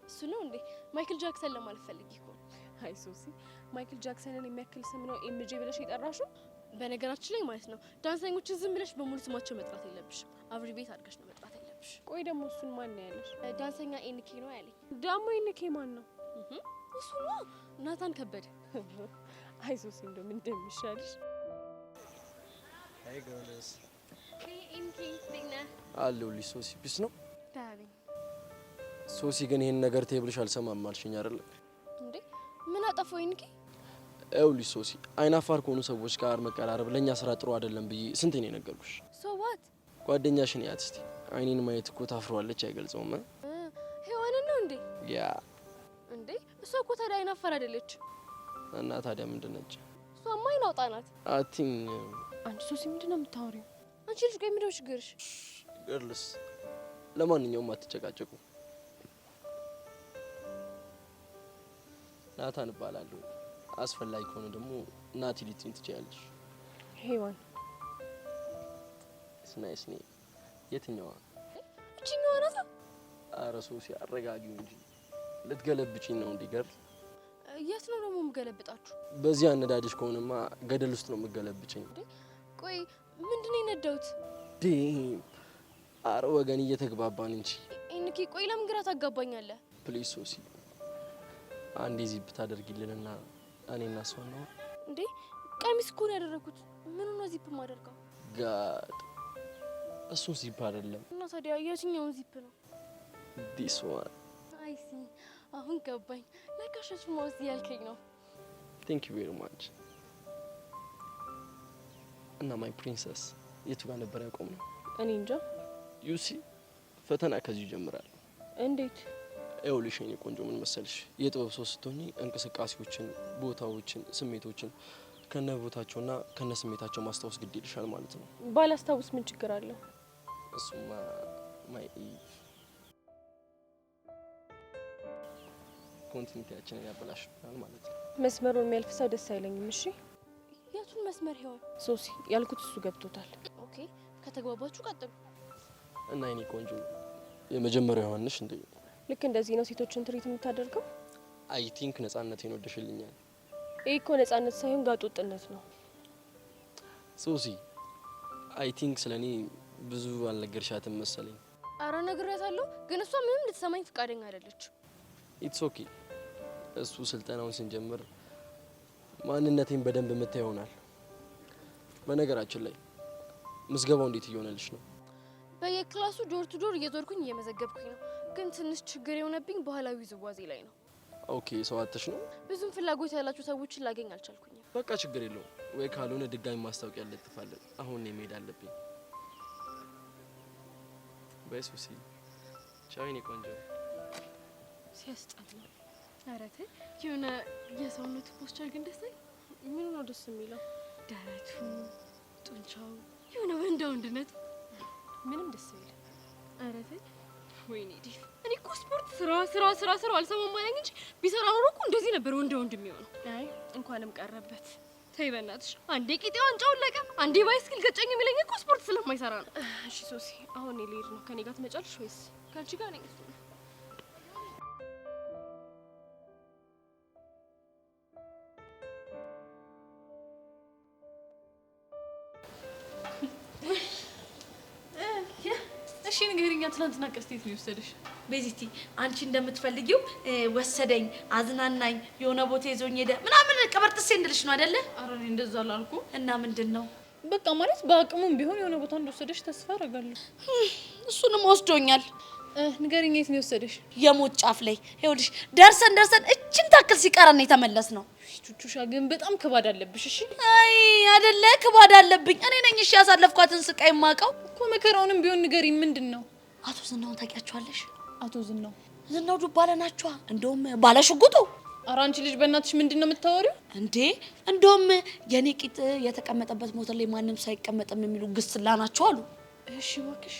እሱ? ነው እንዴ ማይክል ጃክሰን ለማለት ፈልጊ እኮ። አይ ሶሲ ማይክል ጃክሰንን የሚያክል ስም ነው ኤምጄ ብለሽ የጠራሽው? በነገራችን ላይ ማለት ነው ዳንሰኞችን ዝም ብለሽ በሙሉ ስማቸው መጥራት የለብሽም። አብሪ ቤት አድርገሽ ነው መጥራት ያለብሽ። ቆይ ደግሞ እሱን ማን ነው ያለሽ? ዳንሰኛ ኤንኬ ነው ያለኝ። ደግሞ ኤንኬ ማን ነው? እሱ ነው ናታን ከበደ። አይ ሶሲ እንደምን እንደሚሻልሽ። አይ ጎነስ ኤንኬ ዲና አለሁልሽ። ሶሲ ፒስ ነው ዳኒ። ሶሲ ግን ይሄን ነገር ተብልሽ አልሰማም አልሽኝ አይደል እንዴ? ምን አጠፋው ኤንኬ? ይኸውልሽ ሶሲ አይናፋር ከሆኑ ሰዎች ጋር መቀራረብ ለኛ ስራ ጥሩ አይደለም ብዬ ስንቴ ነው የነገርኩሽ? ሶ ዋት ጓደኛሽን ያት እስቲ አይኔን ማየት እኮ ታፍሯለች አይገልጸውም። ሄዋንን ነው እንዴ? ያ እንዴ እሷ እኮ ታዲያ አይናፋር አይደለች። እና ታዲያ ምንድን ነች? እሷ እሷማ አይናውጣ ናት። አቲኝ አንቺ ሶሲ ምንድነው የምታወሪው? አንቺ ልጅ ቆይ ምንድነው ችግርሽ? ገርልስ ለማንኛውም አትጨቃጨቁ። ናታን እባላለሁ። አስፈላጊ ከሆነ ደግሞ ናቲ ልትይኝ ትችያለሽ። ሄዋን ስናይስ ኔ የትኛዋ? እቺኛዋ ናታ። ኧረ ሶሲ አረጋጊው እንጂ ልትገለብጪኝ ነው እንዴ? ገርል የት ነው ደግሞ የምገለብጣችሁ? በዚህ አነዳድሽ ከሆነማ ገደል ውስጥ ነው የምገለብጪኝ። ቆይ ምንድነው የነዳሁት? ኧረ ወገን እየተግባባን እንጂ እንኪ ቆይ ለምን ግራ ታጋባኛለህ? ፕሊዝ ሶሲ አንዴ ዚፕ ታደርጊልንና እኔና እሷ ነው እንዴ? ቀሚስ እኮ ነው ያደረኩት። ምን ነው ዚፕ ማደርገው? ጋድ እሱ ዚፕ አይደለም። እና ታዲያ የትኛውን ዚፕ ነው? ዲስ ዋን። አይ ሲ አሁን ገባኝ። ለካሸሽ ማውስ ያልከኝ ነው። ቴንክ ዩ ቬሪ ማች። እና ማይ ፕሪንሰስ የቱ ጋር ነበር ያቆምነው? እኔ እንጃ። ዩሲ ፈተና ከዚህ ይጀምራል። እንዴት? ይኸውልሽ የኔ ቆንጆ ምን መሰልሽ፣ የጥበብ ሰው ስትሆኚ እንቅስቃሴዎችን፣ ቦታዎችን፣ ስሜቶችን ከነ ቦታቸውና ከነ ስሜታቸው ማስታወስ ግድ ይልሻል ማለት ነው። ባላስታውስ ምን ችግር አለው? እሱማ ማይ ኮንቲኒቲያችንን ያበላሽብናል ማለት ነው። መስመሩን የሚያልፍ ሰው ደስ አይለኝም። እሺ የቱን መስመር ይሆን? ሶሲ ያልኩት እሱ ገብቶታል። ኦኬ ከተግባባችሁ ቀጥሉ። እና የኔ ቆንጆ የመጀመሪያው ዮሐንስ እንዴ? ልክ እንደዚህ ነው ሴቶችን ትሪት የምታደርገው? አይ ቲንክ ነጻነቴን ወደሽልኛል። ይሄ እኮ ነጻነት ሳይሆን ጋጦጥነት ነው። ሶሲ አይ ቲንክ ስለኔ ብዙ አልነገርሻትም መሰለኝ። አረ ነግሬያታለሁ፣ ግን እሷ ምንም ልትሰማኝ ፈቃደኛ አይደለች። ኢትስ ኦኬ። እሱ ስልጠናውን ስንጀምር ማንነቴን በደንብ የምታይ ይሆናል። በነገራችን ላይ ምዝገባው እንዴት እየሆነልሽ ነው? በየክላሱ ዶር ቱ ዶር እየዞርኩኝ እየመዘገብኩኝ ነው። ግን ትንሽ ችግር የሆነብኝ ባህላዊ ውዝዋዜ ላይ ነው። ኦኬ ሰው አጥተሽ ነው? ብዙም ፍላጎት ያላችሁ ሰዎችን ላገኝ አልቻልኩኝም። በቃ ችግር የለውም። ወይ ካልሆነ ድጋሚ ማስታወቂያ ለጥፋለን። አሁን ነው መሄድ አለብኝ። በሱሲ ቻይኒ ቆንጆ ሲያስጠላ። ኧረ ተይ የሆነ የሰውነቱ ፖስቸር ግን ደስ አይል። ምን ነው ደስ የሚለው? ደረቱ፣ ጡንቻው የሆነ ወንድ ወንድነት ምንም ደስ አይል። ኧረ ተይ ወይኔ ዲፍ። እኔ እኮ ስፖርት ስራ አልሰማም አለኝ እንጂ ቢሰራ ኖሮ እኮ እንደዚህ ነበር ወንድ የሚሆነው። አይ እንኳንም ቀረበት። ተይ በእናትሽ። አንዴ ቂጤ ዋንጫውን ለቀ፣ አንዴ ባይስክል ገጨኝ የሚለኝ እኮ ስፖርት ስለማይሰራ ነው። እሺ ሶሲ አሁን እኔ ልሄድ ነው። ከኔ ጋር ትመጫለሽ ወይስ? ከአንቺ ጋር ነኝ። እሺ ንገሪኛ፣ ትናንትና ቀስቴት ነው የወሰደሽ? ቤዚቲ አንቺ እንደምትፈልጊው ወሰደኝ፣ አዝናናኝ፣ የሆነ ቦታ ይዞኝ ሄደ ምናምን ቀበርጥሴ እንድልሽ ነው አይደለ? ኧረ እኔ እንደዛ አላልኩ። እና ምንድነው? በቃ ማለት በአቅሙም ቢሆን የሆነ ቦታ እንደወሰደሽ ተስፋ አደርጋለሁ። እሱንም ወስዶኛል። ንገሪኛ፣ የት ነው የወሰደሽ? የሞት ጫፍ ላይ ይኸውልሽ፣ ደርሰን እችን ታክል ሲቀረን የተመለስ ነው። ቹቹሻ ግን በጣም ክባድ አለብሽ። እሺ አይ አይደለ ክባድ አለብኝ እኔ ነኝ። እሺ ያሳለፍኳትን ስቃይ ማቀው እኮ መከራውንም ቢሆን ንገሪኝ። ምንድነው? አቶ ዝናውን ታውቂያቸዋለሽ? አቶ ዝናው ዱባለ ናቸዋ። እንደውም ባለ ሽጉጡ። ኧረ አንቺ ልጅ በእናትሽ ምንድነው የምታወሪው እንዴ? እንደውም የኔ ቂጥ የተቀመጠበት ሞተር ላይ ማንም ሳይቀመጥም የሚሉ ግስላ ናቸው አሉ። እሺ እባክሽ።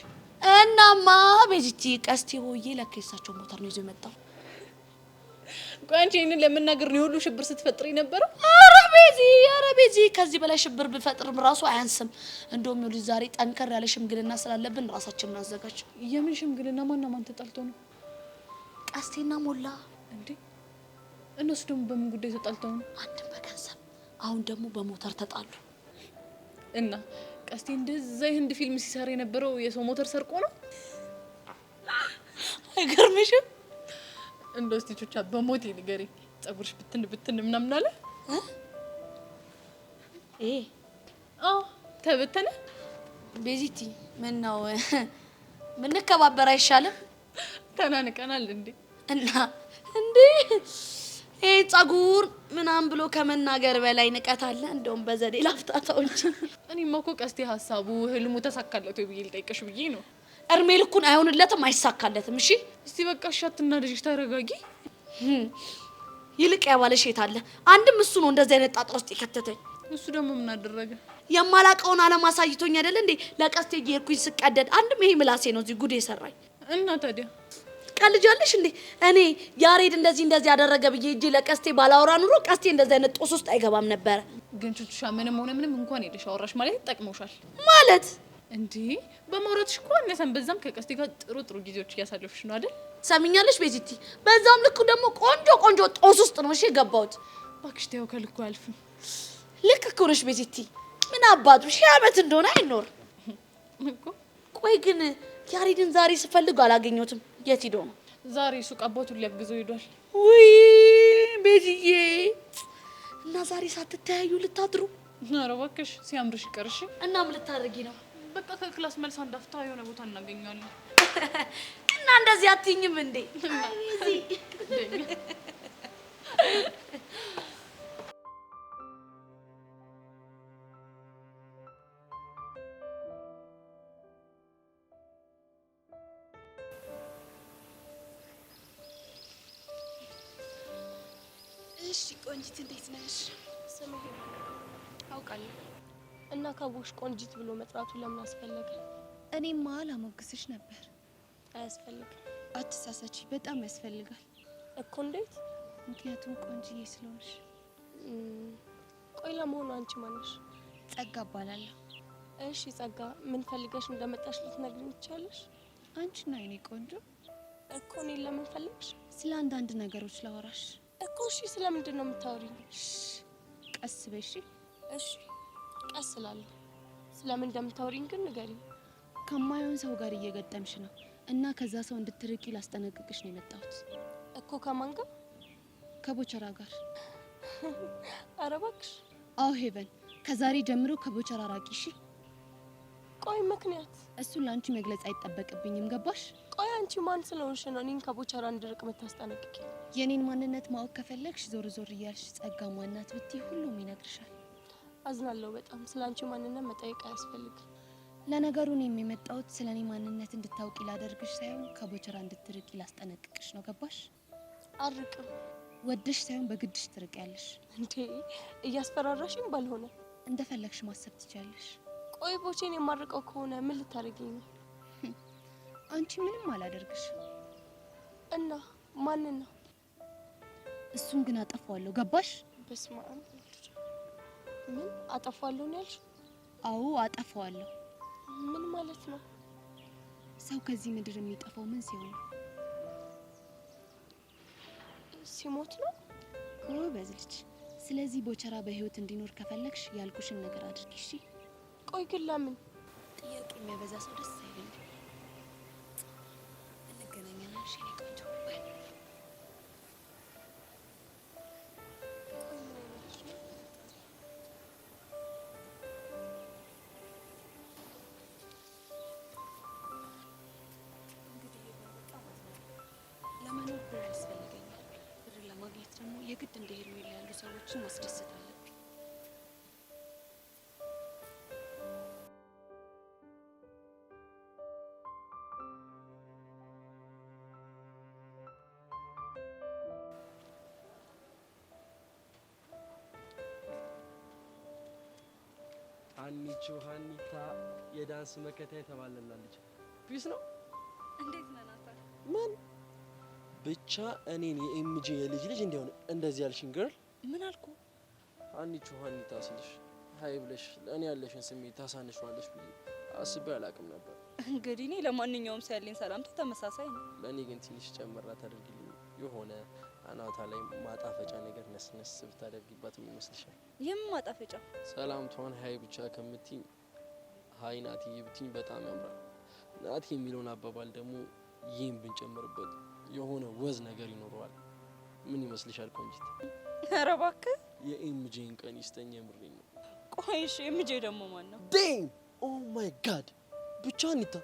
እናማ ቤዚቲ ቀስቴ ሆዬ ለካ የሳቸው ሞተር ነው ይዞ የመጣው። ቆይ አንቺ እኔን ለመናገር ነው ሁሉ ሽብር ስትፈጥሪ ነበረው? ኧረ ቤዚ ከዚህ በላይ ሽብር ብፈጥርም ራሱ አያንስም። እንደውም ይኸውልሽ ዛሬ ጠንከር ያለ ሽምግልና ስላለብን ራሳችንን አዘጋጅ። የምን ሽምግልና? ማንና ማን ተጣልቶ ነው? ቀስቴና ሞላ። እንዴ እነሱ ደግሞ በምን ጉዳይ ተጣልተው ነው? አንድም በገንዘብ አሁን ደግሞ በሞተር ተጣሉ። እና ቀስቴ እንደዛ የህንድ ፊልም ሲሰራ የነበረው የሰው ሞተር ሰርቆ ነው? አይገርምሽም? እንደው እስቲ ቹቻ በሞቴ ንገሪኝ፣ ጸጉርሽ ብትን ምናምን አለ? ተበተነ? ቤዚቲ ምን ነው ምንከባበር አይሻልም? ተናንቀናል እንዴ? እና እንዴ ጸጉር ምናምን ብሎ ከመናገር በላይ ንቀት አለ? እንደውም በዘዴ ላፍታታው እንጂ። እኔማ እኮ ቀስቴ ሀሳቡ ህልሙ ተሳካለት ወይ ብዬ ልጠይቅሽ ብዬ ነው። እርሜ ልኩን አይሆንለትም፣ አይሳካለትም። እሺ እስቲ በቃ ሻትና ልጅ ተረጋጊ። ይልቅ ያባለሽ የት አለ? አንድም እሱ ነው እንደዚህ አይነት ጣጣ ውስጥ የከተተኝ። እሱ ደግሞ ምን አደረገ? የማላቀውን ዓለም አሳይቶኝ አይደል እንዴ ለቀስቴ እየሄድኩኝ ስቀደድ አንድም ይሄ ምላሴ ነው እዚህ ጉድ የሰራኝ። እና ታዲያ ቀልጃለሽ እንዴ? እኔ ያሬድ እንደዚህ ያደረገ ብዬ እጄ ለቀስቴ ባላወራ ኑሮ ቀስቴ እንደዚህ አይነት ጦስ ውስጥ አይገባም ነበር። ግን ቹቹሻ ምንም ሆነ ምንም እንኳን ሄደሽ አወራሽ ማለት ይጠቅመውሻል ማለት እንዴ? በማውራትሽ እኮ እነሰን በዛም ከቀስቴ ጋር ጥሩ ጊዜዎች እያሳለፍሽ ነው አይደል? ሰሚኛለሽ ቤዚቲ? በዛም ልኩ ደግሞ ቆንጆ ጦስ ውስጥ ነው እሺ የገባሁት። እባክሽ ተይው ከልኩ አያልፍም። ልክ እኮ ነሽ ቤዚቲ። ምን አባቱ ሺህ ዓመት እንደሆነ አይኖር እኮ። ቆይ ግን ያሬድን ዛሬ ስፈልግ አላገኘሁትም። የት ሄዶ ነው? ዛሬ ሱቅ አባቱን ሊያግዘው ሄዷል። ውይ ቤዚዬ፣ እና ዛሬ ሳትተያዩ ልታድሩ? ኧረ እባክሽ ሲያምርሽ ይቀርሽ። እና ምን ልታደርጊ ነው? በቃ ከክላስ መልስ አንዳፍታ የሆነ ቦታ እናገኘዋለን። እና እንደዚህ አትይኝም እንዴ? እሺ ቆንጂት እንዴት ነሽ? ስምህ አውቃለሁ። እና ካቦሽ ቆንጂት ብሎ መጥራቱ ለምን አስፈለገ? እኔማ ላሞግስሽ ነበር። አያስፈልግም። አትሳሳች፣ በጣም ያስፈልጋል እኮ። እንዴት? ምክንያቱም ቆንጂዬ ስለሆንሽ። ቆይ ለመሆኑ አንቺ ማነሽ? ጸጋ እባላለሁ። እሺ ጸጋ፣ ምን ፈልገሽ እንደመጣሽ ልትነግሪኝ ትችያለሽ? አንቺና የኔ ቆንጆ እኮ እኔን ለምን ፈለግሽ? ስለ አንዳንድ ነገሮች ላወራሽ እኮ። እሺ ስለምንድን ነው የምታወሪኝ? ቀስ በይ እሺ። እሺ ቀስ እላለሁ። ስለምን እንደምታወሪኝ ግን ንገሪኝ። ከማየውን ሰው ጋር እየገጠምሽ ነው እና ከዛ ሰው እንድትርቂ ላስጠነቅቅሽ ነው የመጣሁት። እኮ ከማን ጋር? ከቦቸራ ጋር። ኧረ እባክሽ። አዎ ሄቨን፣ ከዛሬ ጀምሮ ከቦቸራ ራቂ እሺ። ቆይ ምክንያት? እሱን ለአንቺ መግለጽ አይጠበቅብኝም ገባሽ? ቆይ አንቺ ማን ስለሆንሽ ነው እኔን ከቦቸራ እንድርቅ የምታስጠነቅቂ? የኔን ማንነት ማወቅ ከፈለግሽ ዞር እያልሽ ጸጋ ማናት ብትይ ሁሉም ይነግርሻል። አዝናለሁ በጣም። ስለ አንቺ ማንነት መጠየቅ አያስፈልግም። ለነገሩ እኔም የመጣሁት ስለ እኔ ማንነት እንድታውቂ ላደርግሽ ሳይሆን ከቦቸራ እንድትርቂ ላስጠነቅቅሽ ነው ገባሽ? አርቅም። ወደሽ ሳይሆን በግድሽ ትርቂያለሽ። እንዴ እያስፈራራሽኝ ባልሆነ። እንደፈለግሽ ማሰብ ትችያለሽ። ቆይ ቦቼን የማርቀው ከሆነ ምን ልታደርጊኝ ነው? አንቺ ምንም አላደርግሽ። እና ማንን ነው? እሱን ግን አጠፋዋለሁ ገባሽ? በስመ አብ። ምን አጠፋዋለሁ ነው ያልሽ? አዎ አጠፋዋለሁ። ምን ማለት ነው? ሰው ከዚህ ምድር የሚጠፋው ምን ሲሆን ነው? ሲሞት ነው። ጎበዝ ልጅ። ስለዚህ ቦቸራ በህይወት እንዲኖር ከፈለግሽ ያልኩሽን ነገር አድርጊ እሺ። ቆይ ግን ለምን? ጥያቄ የሚያበዛ ሰው ደስ አይለኝም። እንገናኛለን እሺ የኔ ቆንጆ። ባይ። ለመኖር ብር ያስፈልገኛል። ብር ለማግኘት ደግሞ የግድ እንደ ሄርሜላ ያሉ ሰዎችን ማስደሰት አለብኝ። ሀኒቾ ሀኒታ የዳንስ መከታ የተባለላለች ፒስ ነው። እንዴት ነህ ናታን? ምን ብቻ እኔን የኤምጂ የልጅ እንዲሆን እንደዚህ ያልሽኝ ገርል ምን አልኩ? ሀኒቾ ሀኒታ ስልሽ ሀይ ብለሽ ለእኔ ያለሽን ስሜት ታሳንሿለሽ ብዬ አስቤ አላቅም ነበር። እንግዲህ እኔ ለማንኛውም ሰው ያለኝ ሰላምታ ተመሳሳይ ነው። ለእኔ ግን ትንሽ ጨመራ ታደርጊልኝ የሆነ አናቷ ላይ ማጣፈጫ ነገር ነስነስ ብታደርጊባት ምን ይመስልሻል? ይህም ማጣፈጫ ሰላምቷን ሀይ ብቻ ከምትኝ ሀይ ናትዬ ብትኝ በጣም ያምራል። ናት የሚለውን አባባል ደግሞ ይህን ብንጨምርበት የሆነ ወዝ ነገር ይኖረዋል። ምን ይመስልሻል ቆንጂት? ኧረ እባክህ የኤምጄን ቀን ይስጠኝ የምሬኝ ነው። ቆይ እሺ ኤምጄ ደግሞ ማን ነው? ዴም ኦ ማይ ጋድ። ብቻ አኒታ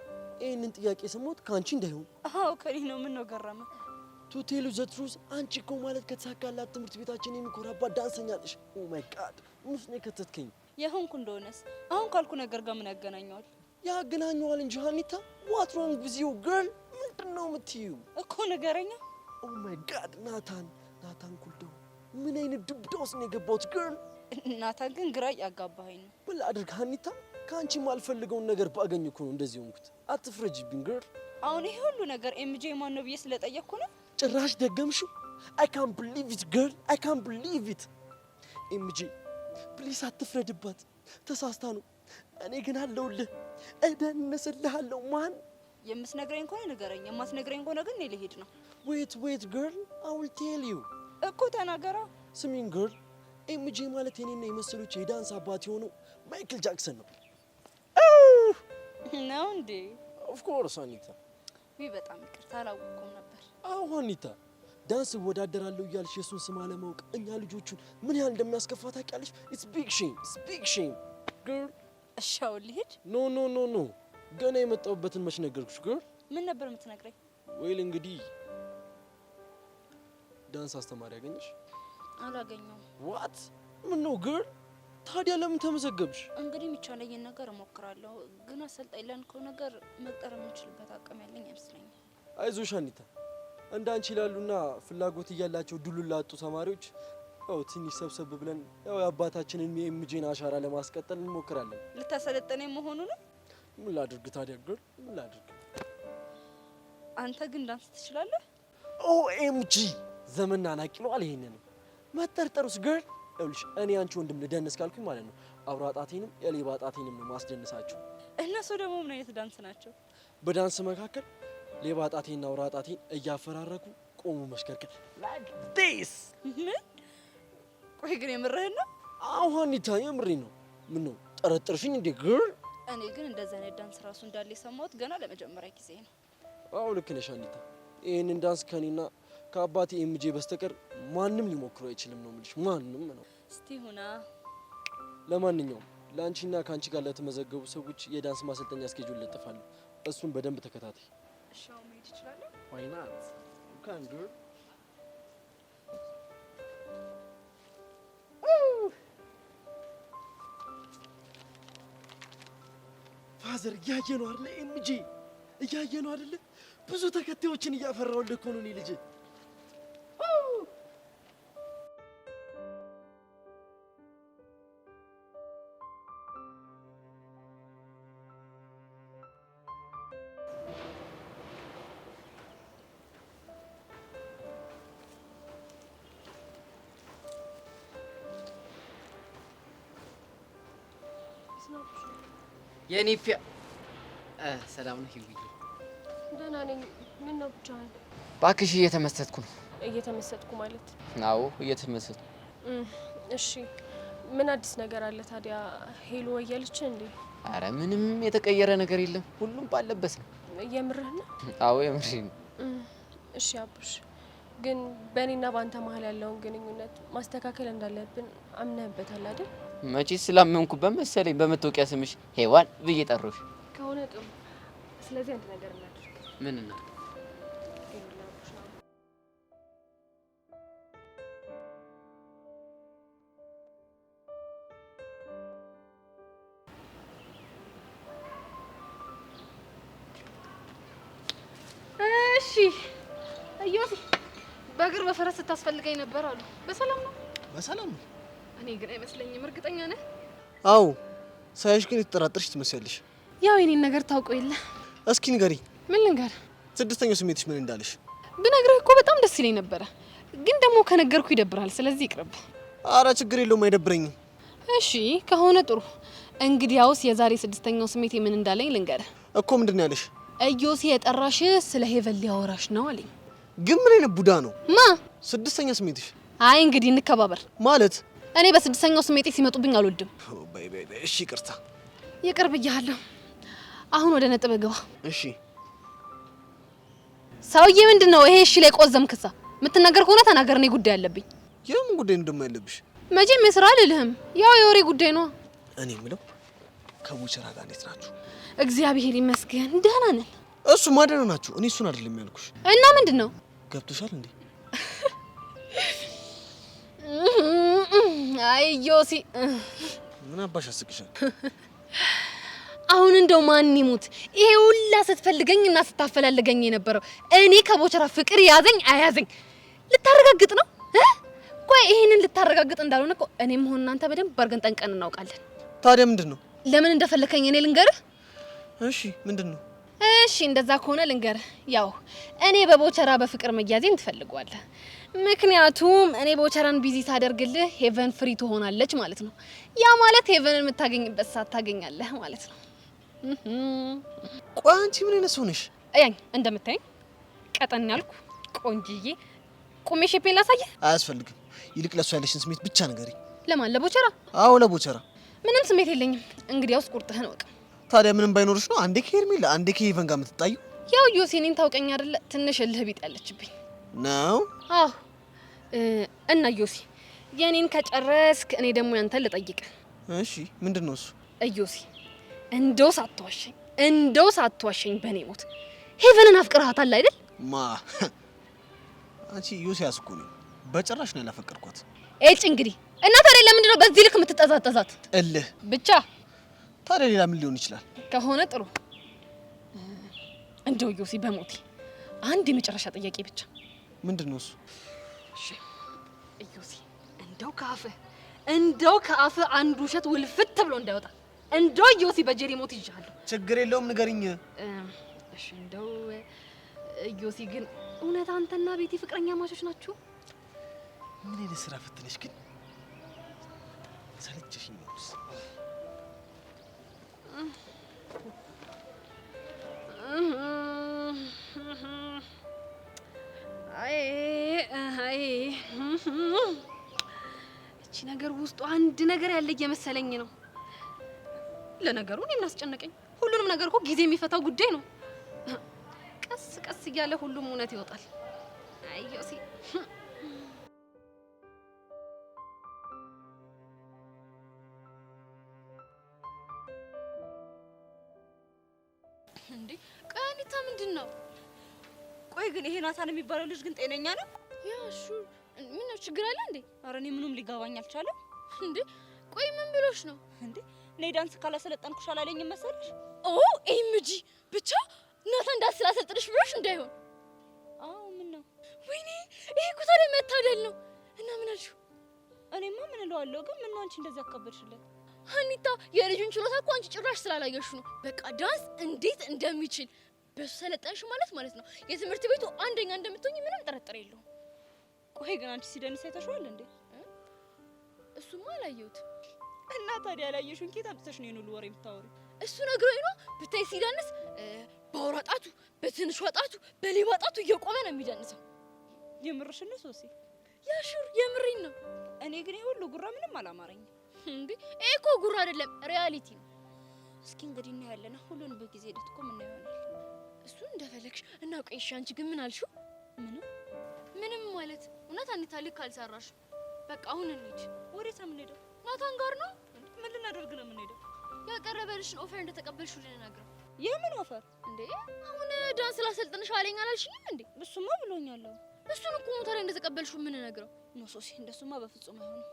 ይህንን ጥያቄ ሰሞት ከአንቺ እንዳይሆን። አዎ ከኔ ነው። ምን ነው ገረመ? ቱ ቴሉ ዘ ትሩዝ አንቺ እኮ ማለት ከተሳካላት ትምህርት ቤታችን የሚኮራባት ዳንሰኛ ነሽ። ኦ ማይ ጋድ ሙስ ነው የከተትከኝ። የሆንኩ እንደሆነስ አሁን ካልኩ ነገር ጋር ምን ያገናኘዋል? ያገናኘዋል እንጂ ሀኒታ ዋት ሮንግ ዊዝ ዩ ገርል? ምንድን ነው የምትይው እኮ ንገረኛ። ኦ ማይ ጋድ ናታን ኩልደው ምን አይነት ዱብዳ ውስጥ ነው የገባሁት ገርል? ናታን ግን ግራ ያጋባኸኝ ነው። ምን ላድርግ ሀኒታ? ከአንቺ የማልፈልገውን ነገር ባገኝ እኮ ነው እንደዚህ ሆንኩት። አትፍረጅብኝ ግር። አሁን ይሄ ሁሉ ነገር ኤምጄ ማን ነው ብዬ ስለጠየቅኩ ነው? ጭራሽ ደገምሽው። I can't believe it girl. I can't believe it. ኤምጄ ፕሊስ አትፍረድባት። ተሳስታ ነው። እኔ ግን አለሁልህ፣ እደንስልሃለሁ። ማን የምትነግረኝ ከሆነ ንገረኝ፣ የማትነግረኝ ከሆነ ግን እኔ ልሄድ ነው። wait girl, I will tell you እኮ ተናገራ። ስሚኝ girl፣ ኤምጄ ማለት የኔና የመሰሎች የዳንስ አባት የሆነው ማይክል ጃክሰን ነው። ነው እንዴ? of course አኒታ። ወይ በጣም ይቅርታ አላወቅኩም ነበር። አዎ አኒታ፣ ዳንስ ወዳደራለሁ እያልሽ የሱን ስም አለማወቅ እኛ ልጆቹን ምን ያህል እንደሚያስከፋ ታውቂያለሽ? it's big shame girl። እሺ አሁን ልሄድ? ኖ ገና የመጣሁበትን መች ነገርኩሽ girl? ምን ነበር የምትነግረኝ? ወይል እንግዲህ ዳንስ አስተማሪ ያገኘሽ? አላገኘሁም። what ምን ነው girl? ታዲያ ለምን ተመዘገብሽ? እንግዲህ የሚቻለኝን ነገር እሞክራለሁ፣ ግን አሰልጣኝ ላልከው ነገር መቅጠር የምችልበት አቅም ያለኝ አይመስለኝም። አይዞሽ አኒታ፣ እንዳንቺ ይላሉና ፍላጎት እያላቸው ድሉን ላጡ ተማሪዎች ያው ትንሽ ሰብሰብ ብለን ያው የአባታችንን የኤምጄን አሻራ ለማስቀጠል እንሞክራለን። ልታሰለጥነኝ መሆኑ ነው? ምን ላድርግ ታዲያ ግር? ምን ላድርግ? አንተ ግን ዳንስ ትችላለህ? ኦኤምጂ ዘመን ናቂ ነው አለ። ይሄንን መጠርጠሩስ ግር? ይኸውልሽ እኔ አንቺ ወንድም ልደንስ ካልኩኝ ማለት ነው አውራ ጣቴንም የሌባ ጣቴንም ነው ማስደንሳቸው። እነሱ ደግሞ ምን አይነት ዳንስ ናቸው? በዳንስ መካከል ሌባ ጣቴና አውራ ጣቴን እያፈራረኩ ቆሙ መሽከርከር like this። ቆይ ግን የምርህን ነው? አዎ አኒታ የምሬን ነው። ምን ነው ጠረጠርሽኝ እንዴ ግር? እኔ ግን እንደዛ አይነት ዳንስ ራሱ እንዳለ የሰማሁት ገና ለመጀመሪያ ጊዜ ነው። አዎ ልክ ነሽ አኒታ። ይሄንን ዳንስ ከኔና ከአባቴ ኤምጄ በስተቀር ማንም ሊሞክረው አይችልም ነው የምልሽ። ማንም ነው። እስቲ ሁና። ለማንኛውም ለአንቺና ከአንቺ ጋር ለተመዘገቡ ሰዎች የዳንስ ማሰልጠኛ እስኬጁል ለጥፋለሁ። እሱን በደንብ ተከታታይ። እሺ አሁን መሄድ እችላለሁ? Why not? You can girl. ፋዘር እያየ ነው አይደል? ኤምጄ እያየ ነው አይደል? ብዙ ተከታዮችን እያፈራሁልህ እኮ ነው እኔ ልጅ። የኒፊያ ሰላም ነው ሂዊ? ደህና ነኝ። ምን ነው ብቻህን? እባክሽ እየተመሰጥኩ ነው። እየተመሰጥኩ ማለት? አዎ እየተመሰጥኩ። እሺ ምን አዲስ ነገር አለ ታዲያ? ሄሎ ወየልች እንዴ? አረ ምንም የተቀየረ ነገር የለም፣ ሁሉም ባለበት ነው። የምርህ ነው? አዎ የምሬን ነው። እሺ አብርሽ፣ ግን በእኔና በአንተ መሀል ያለውን ግንኙነት ማስተካከል እንዳለብን አምነህበታል አይደል? መቼ ስላመንኩበት መሰለኝ በመታወቂያ ስምሽ ሄዋን ብዬ ጠሩሽ። ከሆነ ጥሩ። ስለዚህ አንድ ነገር እናድርግ። ምን እናድርግ? እሺ አዮሲ፣ በእግር በፈረስ ስታስፈልገኝ ነበር አሉ። በሰላም ነው? በሰላም ነው። እኔ ግን አይመስለኝም። እርግጠኛ ነህ? አዎ፣ ሳይሽ ግን የተጠራጠርሽ ትመስያለሽ። ያው የኔን ነገር ታውቀው የለ። እስኪ ንገሪ። ምን ልንገር? ስድስተኛው ስሜትሽ ምን እንዳለሽ? ብነግርህ እኮ በጣም ደስ ይለኝ ነበረ፣ ግን ደግሞ ከነገርኩ ይደብራል። ስለዚህ ይቅርብ። አረ ችግር የለውም፣ አይደብረኝም። እሺ ከሆነ ጥሩ። እንግዲያውስ የዛሬ ስድስተኛው ስሜት ምን እንዳለኝ ልንገርህ እኮ። ምንድን ነው ያለሽ? እዮሲ የጠራሽ ስለ ሄቨን ሊያወራሽ ነው አለኝ። ግን ምን አይነት ቡዳ ነው? ማ ስድስተኛ ስሜትሽ? አይ እንግዲህ እንከባበር ማለት። እኔ በስድስተኛው ስሜቴ ሲመጡብኝ አልወድም። በይ በይ በይ። እሺ ይቅርታ። ይቅር ብያለሁ። አሁን ወደ ነጥብ ግባ። እሺ ሰውዬ፣ ምንድን ነው ይሄ? እሺ ላይ ቆዘምክሳ። የምትናገር ከሆነ ተናገር። እኔ ጉዳይ አለብኝ። የምን ጉዳይ ነው ደግሞ ያለብሽ? መቼም የስራ አልልህም፣ ያው የወሬ ጉዳይ ነው። እኔ የምለው ከቡቸራ ጋር እንዴት ናችሁ? እግዚአብሔር ይመስገን ደህና ነን። እሱ ማደና ናችሁ። እኔ እሱን አይደለም ያልኩሽ። እና ምንድን ነው? ገብቶሻል እንዴ? አይ ዮሲ፣ ምን አባሽ አስቅሻል? አሁን እንደው ማን ይሙት ይሄ ሁላ ስትፈልገኝና ስታፈላልገኝ የነበረው እኔ ከቦቸራ ፍቅር ያዘኝ አያዘኝ ልታረጋግጥ ነው? ቆይ ይሄንን ልታረጋግጥ እንዳልሆነ እኮ እኔም ሆነ እናንተ በደንብ አድርገን ጠንቀን እናውቃለን። ታዲያ ምንድነው? ለምን እንደፈለከኝ እኔ ልንገርህ? እሺ ምንድነው? እሺ እንደዛ ከሆነ ልንገርህ። ያው እኔ በቦቸራ በፍቅር መያዜን ትፈልጓለህ። ምክንያቱም እኔ ቦቸራን ቢዚ ሳደርግልህ ሄቨን ፍሪ ትሆናለች ማለት ነው። ያ ማለት ሄቨንን የምታገኝበት ሰዓት ታገኛለህ ማለት ነው። ቆይ አንቺ ምን አይነት ሰው ነሽ? አያኝ እንደምታየኝ ቀጠን ያልኩ ቆንጂዬ ቁሜ ሼፔን ላሳየህ? አያስፈልግም። ይልቅ ለሱ ያለሽን ስሜት ብቻ ንገሪኝ። ለማን? ለቦቸራ? አዎ ለቦቸራ። ምንም ስሜት የለኝም። እንግዲያውስ ቁርጥህን ወቅ። ታዲያ ምንም ባይኖርሽ ነው አንዴ ከሄርሜላ አንዴ ከሄቨን ጋር የምትጣዩ? ያው ዮሴኔን ታውቀኝ አይደለ? ትንሽ እልህ ቢጥ ያለችብኝ ነው። አዎ እና ዮሲ የኔን ከጨረስክ እኔ ደግሞ ያንተን ልጠይቅ። እሺ ምንድነው እሱ? ዮሲ እንደው ሳትዋሸኝ በኔ ሞት ሄቨንን አፍቅርሃታል አይደል? ማ አንቺ ዮሲ ያስኩ ነው። በጭራሽ ነው ያላፈቀርኳት። እጭ እንግዲህ እና ታዲያ ለምንድን ነው በዚህ ልክ የምትጠዛጠዛት? እልህ ብቻ። ታዲያ ሌላ ምን ሊሆን ይችላል? ከሆነ ጥሩ። እንደው ዮሲ በሞቴ አንድ የመጨረሻ ጥያቄ ብቻ። ምንድነው እሱ? እሺ ዮሲ እንደው ከአፍህ አንድ ውሸት ውልፍት ብሎ እንዳይወጣ እንደው ዮሲ በጀሪ ሞት ይዣለሁ። ችግር የለውም ንገሪኝ። እሺ እንደው ዮሲ ግን እውነት አንተና ቤቲ ፍቅረኛ ማቾች ናችሁ? ምን አይነት ስራ ፈትነሽ ግን ሰለቸሽኝ ነው። እቺ ነገር ውስጡ አንድ ነገር ያለ እየመሰለኝ ነው። ለነገሩ እኔ ምን አስጨነቀኝ? ሁሉንም ነገር እኮ ጊዜ የሚፈታው ጉዳይ ነው። ቀስ ቀስ እያለ ሁሉም እውነት ይወጣል። አይ ዮሲ እንዴ ቆይ አኒታ ምንድነው? ቆይ ግን ይሄ ናታን የሚባለው ልጅ ግን ጤነኛ ነው? ያ እሱ ምን ነው ችግር አለ እንዴ? ኧረ እኔ ምንም ሊገባኝ አልቻለም። እንዴ ቆይ ምን ብሎሽ ነው? እንዴ እኔ ዳንስ ካላሰለጠንኩሽ አላለኝም መሰለሽ? ኦ ኤምጂ ብቻ ናታን ዳንስ ስላሰልጥንሽ ብሎሽ እንዳይሆን። አዎ ምን ነው? ወይኔ ይሄ እኮ ታዲያ መታደል ነው። እና ምን አልሽው? እኔማ ምን እለዋለሁ ግን ምን ነው አንቺ እንደዚህ አከበድሽለት? አኒታ የልጁን ችሎታ እኮ አንቺ ጭራሽ ስላላየሽ ነው። በቃ ዳንስ እንዴት እንደሚችል በሱ ሰለጠንሽ ማለት ነው። የትምህርት ቤቱ አንደኛ እንደምትሆኝ ምንም ጥርጥር የለውም። ቆይ ግን አንቺ ሲደንስ አይተሽዋል እንዴ? እሱማ አላየሁት። እና ታዲያ ያላየሽውን ኬት አምጥተሽ ነው የኑሉ ወሬ የምታወሪው? እሱ ነግሮኝ ነው። ብታይ ሲደንስ በአውራ ጣቱ፣ በትንሿ ጣቱ፣ በሌባ ጣቱ እየቆመ ነው የሚደንሰው። የምርሽን ነው ሶሲ? ያሹር የምሬን ነው። እኔ ግን ይሄ ሁሉ ጉራ ምንም አላማረኝም። እንዴ ይሄ እኮ ጉራ አይደለም ሪያሊቲ ነው። እስኪ እንግዲህ እናያለን። ሁሉንም በጊዜ ሂደት እኮ ምን ይሆናል። እሱን እንደፈለግሽ እናውቀኝ። እሺ አንቺ ግን ምን አልሽው? ምንም ማለት እውነት አኒታ ልክ አልሰራሽ። በቃ አሁን እንሂድ። ወዴት ነው የምንሄደው? ናታን ጋር ነው። ምን ልናደርግ ነው የምንሄደው? ያቀረበልሽን ኦፈር እንደተቀበልሽው ልነግረው። የምን ኦፈር እንዴ? አሁን ዳንስ ላሰልጥንሽ አለኝ አላልሽኝም እንዴ? እሱማ ብሎኛል። እሱን እኮ ሞተር እንደተቀበልሽው ምን ነግረው ነው? ሶሲ እንደሱማ በፍጹም አይሆንም።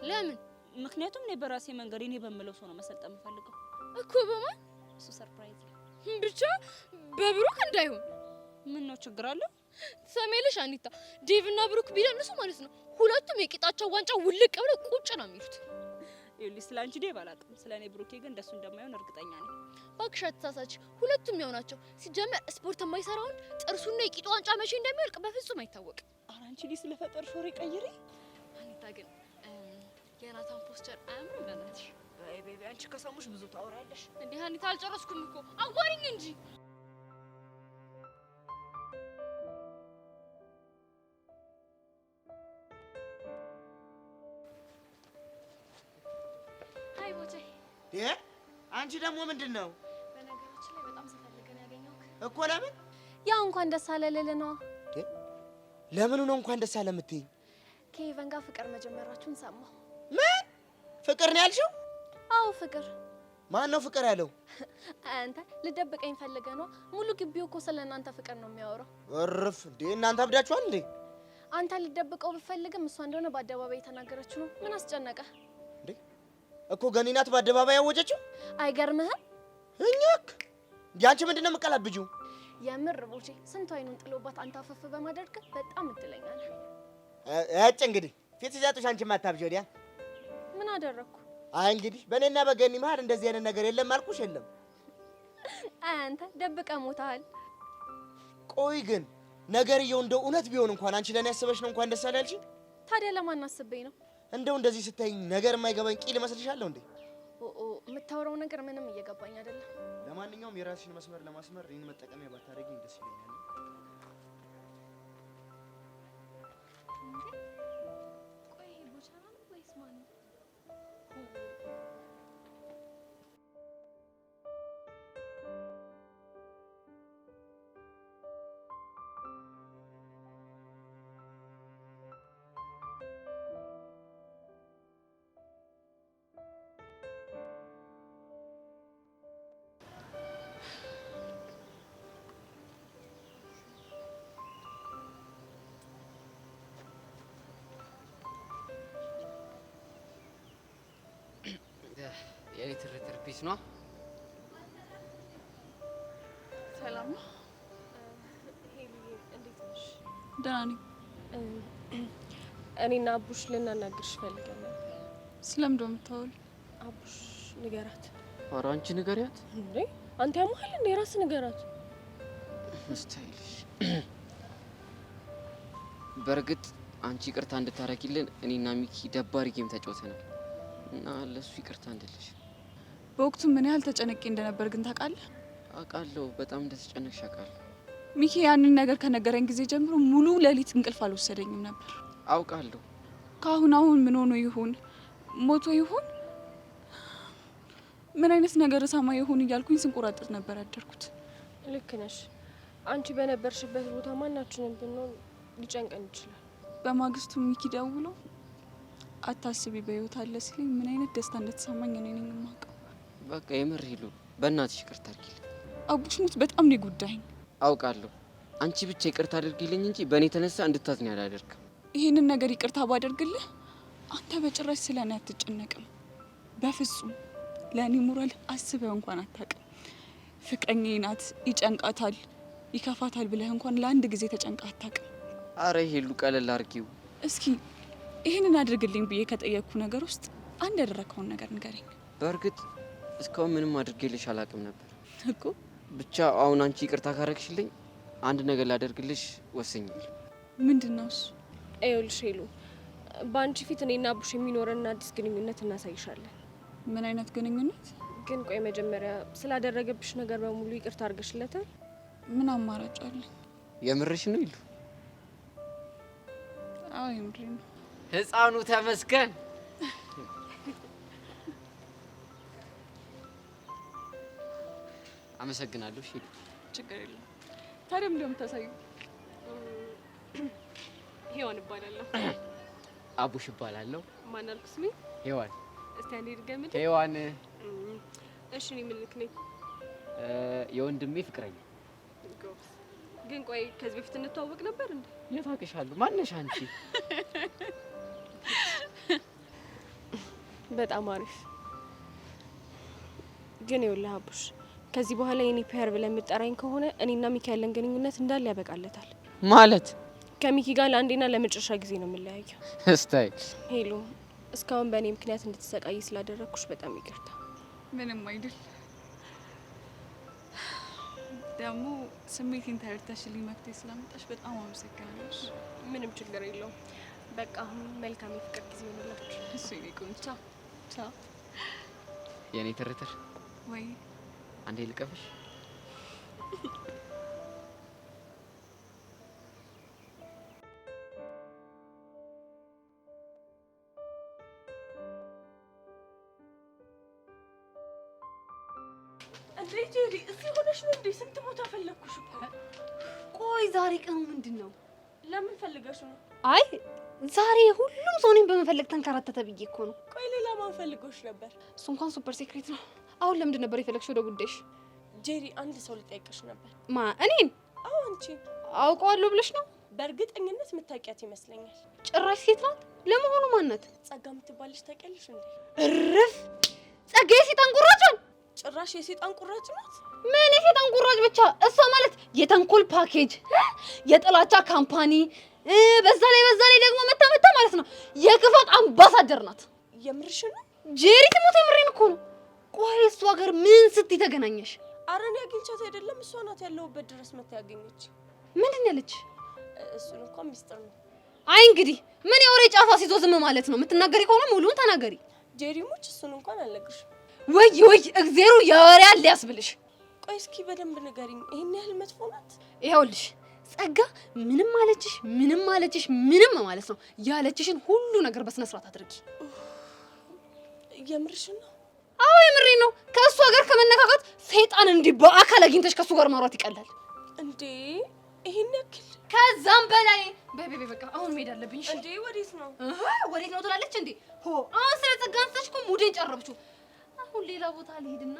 ለምን? ምክንያቱም እኔ በራሴ መንገድ እኔ በምለው ሰው ነው መሰልጠን የምፈልገው እኮ። በማን? እሱ ሰርፕራይዝ ነው ብቻ በብሩክ እንዳይሆን። ምን ነው ችግር አለ? ሰሜልሽ አኒታ ዴቭ እና ብሩክ ቢደንሱ ማለት ነው ሁለቱም የቂጣቸው ዋንጫ ውልቅ ብለው ቁጭ ነው የሚሉት። ይኸውልሽ ስለ አንቺ ዴቭ አላውቅም፣ ስለ እኔ ብሩኬ ግን እንደሱ እንደማይሆን እርግጠኛ ነኝ። እባክሽ አትሳሳች፣ ሁለቱም ያው ናቸው። ሲጀመር ስፖርት የማይሰራውን ጥርሱና የቂጡ ዋንጫ መቼ እንደሚወልቅ በፍጹም አይታወቅም። ኧረ አንቺ ልጅ ስለፈጠርሽ ወሬ ቀይሪ። አኒታ ግን የናታን ፖስቸር አያምርም? በእናትሽ አይ ቤቢ አንቺ ከሰሙሽ ብዙ ታወራለሽ። እንዴ አኒታ አልጨረስኩም እኮ አዋሪኝ እንጂ። አይ ቦቼ አንቺ ደግሞ ምንድነው? በነገራችን ላይ በጣም ስፈልገን ያገኘው እኮ ለምን? ያው እንኳን ደስ አለ ልል ነው። ለምን ነው እንኳን ደስ አለ የምትይኝ? ከሄቨን ጋር ፍቅር መጀመራችሁን ሰማሁ። ምን ፍቅር ነው ያልሽው? አዎ ፍቅር። ማን ነው ፍቅር ያለው? አንተ ልደብቀኝ ፈልገ ነው? ሙሉ ግቢው እኮ ስለናንተ ፍቅር ነው የሚያወራው። እርፍ እንዴ! እናንተ አብዳችኋል እንዴ? አንተ ልደብቀው ብፈልግም እሷ እንደሆነ በአደባባይ የተናገረችው ነው። ምን አስጨነቀ እንዴ? እኮ ገኒ ናት በአደባባይ ያወጀችው። አይገርምህም? እኛክ ያንቺ ምንድነው የምቀላብጂው? የምር ቦቼ ስንቱ አይኑን ጥሎባት አንተ አፈፍ በማድረግ በጣም እድለኛ ነህ። እጭ እንግዲህ ፊት ሲሰጡሽ አንቺ ማታብጂ ወዲያ ምን አደረኩ? አይ እንግዲህ በእኔና በገኒ መሀል እንደዚህ አይነት ነገር የለም አልኩሽ። የለም አንተ ደብቀ ሞታል። ቆይ ግን ነገርየው እንደው እውነት ቢሆን እንኳን አንቺ ለኔ ያስበሽ ነው እንኳን ደስ አላልሽ። ታዲያ ለማን አስበኝ ነው? እንደው እንደዚህ ስታይኝ ነገር የማይገባኝ ቂል መስልሻለሁ እንዴ? የምታወራው ነገር ምንም እየገባኝ አይደለም። ለማንኛውም የራስሽን መስመር ለማስመር ይህን መጠቀሚያ ባታደርጊኝ ደስ ይለኛል። የትርትር ፒስ ነው። ሰላም ነው? ሄሉዬ እንዴት ነሽ? ደህና ነኝ። እኔና አቡሽ ልናናግርሽ ፈልገን ነበር። ስለምን ነው የምታወሪ? አቡሽ ንገራት። ኧረ አንቺ ንገሪያት እንዴ! አንተ ያመሃል እንዴ? ራስህ ንገራት። ስታይልሽ። በእርግጥ አንቺ ይቅርታ እንድታረጊልን እኔና ሚኪ ደባሪ ጌም ተጫውተናል እና ለሱ ይቅርታ እንድልሽ። በወቅቱ ምን ያህል ተጨነቄ እንደነበር ግን ታውቃለህ? አውቃለሁ፣ በጣም እንደተጨነቅሽ አውቃለሁ። ሚኪ ያንን ነገር ከነገረኝ ጊዜ ጀምሮ ሙሉ ሌሊት እንቅልፍ አልወሰደኝም ነበር። አውቃለሁ። አሁን ምን ሆኖ ይሁን ሞቶ ይሁን ምን አይነት ነገር ሰማ ይሁን እያልኩኝ ስንቆራጥር ነበር ያደርኩት። ልክ ነሽ። አንቺ በነበርሽበት ቦታ ማናችንም ብንሆን ሊጨንቀን ይችላል። በማግስቱ ሚኪ ደውሎ አታስቢ በህይወት አለ ሲለኝ ምን አይነት ደስታ እንደተሰማኝ እኔ ነኝ የማውቀው። በቃ የምር ሂሉ፣ በእናትሽ ይቅርታ አድርጊልኝ። አቡሽ ሙት በጣም ነው ጉዳይ። አውቃለሁ። አንቺ ብቻ ይቅርታ አድርጊልኝ እንጂ በእኔ የተነሳ እንድታዝኝ አላደርግም። ይህንን ነገር ይቅርታ ባደርግልህ አንተ በጭራሽ ስለኔ አትጨነቅም። በፍጹም ለእኔ ሞራል አስበህ እንኳን አታውቅም። ፍቅረኛዬ ናት፣ ይጨንቃታል፣ ይከፋታል ብለህ እንኳን ለአንድ ጊዜ ተጨንቃ አታውቅም። አረ ሂሉ ቀለል አድርጊው እስኪ። ይህንን አድርግልኝ ብዬ ከጠየቅኩ ነገር ውስጥ አንድ ያደረግከውን ነገር ንገረኝ። በእርግጥ እስካሁን ምንም አድርጌልሽ አላውቅም ነበር እኮ። ብቻ አሁን አንቺ ይቅርታ ካረግሽልኝ አንድ ነገር ላደርግልሽ ወስኛለሁ። ምንድን ነው እሱ? ይኸውልሽ ሄሉ፣ በአንቺ ፊት እኔና አቡሽ የሚኖረን አዲስ ግንኙነት እናሳይሻለን። ምን አይነት ግንኙነት? ግን ቆይ መጀመሪያ ስላደረገብሽ ነገር በሙሉ ይቅርታ አድርገሽለታል? ምን አማራጭ አለ? የምርሽ ነው ይሉ? አዎ የምሬ ነው። ህፃኑ ተመስገን። አመሰግናለሁ። እሺ ችግር የለም። ታዲያ ምንድን ነው የምታሳዩ? ሄዋን እባላለሁ። አቡሽ እባላለሁ። ማን አልኩ ስሜ? ሄዋን። እስቲ አንዴ ድገምልኝ። ሄዋን። እሺ እኔ ምን ልክ ነኝ? የወንድሜ ፍቅረኛ። ግን ቆይ ከዚህ በፊት እንተዋወቅ ነበር እንዴ? የት አውቅሻለሁ? ማነሽ አንቺ? በጣም አሪፍ። ግን ይኸውልህ አቡሽ፣ ከዚህ በኋላ የኔ ፔር ብለህ የምጠራኝ ከሆነ እኔና ሚኪ ያለን ግንኙነት እንዳለ ያበቃለታል። ማለት ከሚኪ ጋር ለአንዴና ለመጨረሻ ጊዜ ነው የምንለያየው። ስታይ ሄሎ፣ እስካሁን በእኔ ምክንያት እንድትሰቃይ ስላደረግኩሽ በጣም ይቅርታ። ምንም አይደል። ደግሞ ስሜቴን ተረድተሽልኝ መፍትሄ ስላመጣሽ በጣም አመሰግናለሁ። ምንም ችግር የለውም። በቃ አሁን መልካም የፍቅር ጊዜ ይሆንላችሁ። እሱ የኔ ቆንጆ። ቻው። የኔ ትርትር ወይ አንዴ ልቀፍሽ? እንዴ ጄሪ፣ እዚህ ሆነሽ ነው እንዴ? ስንት ቦታ ፈለግኩሽ እኮ። ቆይ ዛሬ ቀኑ ምንድን ነው? ለምን ፈልገሽ ነው? አይ ዛሬ ሁሉም ሰው እኔን በመፈለግ ተንከራተተ ብዬ እኮ ነው። ቆይ ሌላ ማን ፈልጎሽ ነበር? እሱ እንኳን ሱፐር ሴክሬት ነው። አሁን ለምንድን ነበር የፈለግሽ ወደ ጉዳይሽ? ጄሪ፣ አንድ ሰው ልጠይቅሽ ነበር። ማ? እኔን? አዎ አንቺ። አውቀዋለሁ ብለሽ ነው? በእርግጠኝነት የምታውቂያት ይመስለኛል። ጭራሽ ሴት ናት። ለመሆኑ ማን ናት? ጸጋ የምትባልሽ ታውቂያለሽ እንዴ? እርፍ! ጸጋ የሴጣን ቁራጭን! ጭራሽ የሴጣን ቁራጭ ናት? ምን የሴጣን ቁራጭ ብቻ? እሷ ማለት የተንኮል ፓኬጅ፣ የጥላቻ ካምፓኒ፣ በዛ ላይ ደግሞ መታ ማለት ነው የክፋት አምባሳደር ናት። የምርሽ ነው? ጄሪ ትሞት የምሬን እኮ ነው። ቆይ እሷ ጋር ምን ስትይ ተገናኘሽ? ኧረ እኔ አግኝቻት አይደለም፣ እሷ ናት ያለሁበት ድረስ መታ ያገኘች። ምንድን ያለች? እሱን እንኳን ሚስጥር ነው። አይ እንግዲህ ምን የወሬ ጫፋ ሲዞ ዝም ማለት ነው? የምትናገሪ ከሆነ ሙሉውን ተናገሪ። ጄሪሞች እሱን እንኳን አልነግርሽም። ወይ እግዜሩ ያወሬ አለ ያስብልሽ። ቆይ እስኪ በደንብ ንገሪኝ፣ ይሄን ያህል መጥፎ ናት? ይኸውልሽ ጸጋ ምንም አለችሽ ምንም ማለት ነው ያለችሽን ሁሉ ነገር በስነ ስርዓት አድርጊ። የምርሽን ነው? አዎ የምሬን ነው። ከእሷ ጋር ከመነካካት ሰይጣን እንዲህ በአካል አግኝተሽ ከእሱ ጋር ማውራት ይቀላል እንዴ? ይሄን ያክል? ከዛም በላይ በቃ አሁን መሄድ አለብኝ። እንዴ ወዴት ነው? ወዴት ነው ትላለች እንዴ? አሁን ስለ ጸጋ አንስተሽ እኮ ሙዴን ጨረብችው። አሁን ሌላ ቦታ ልሄድና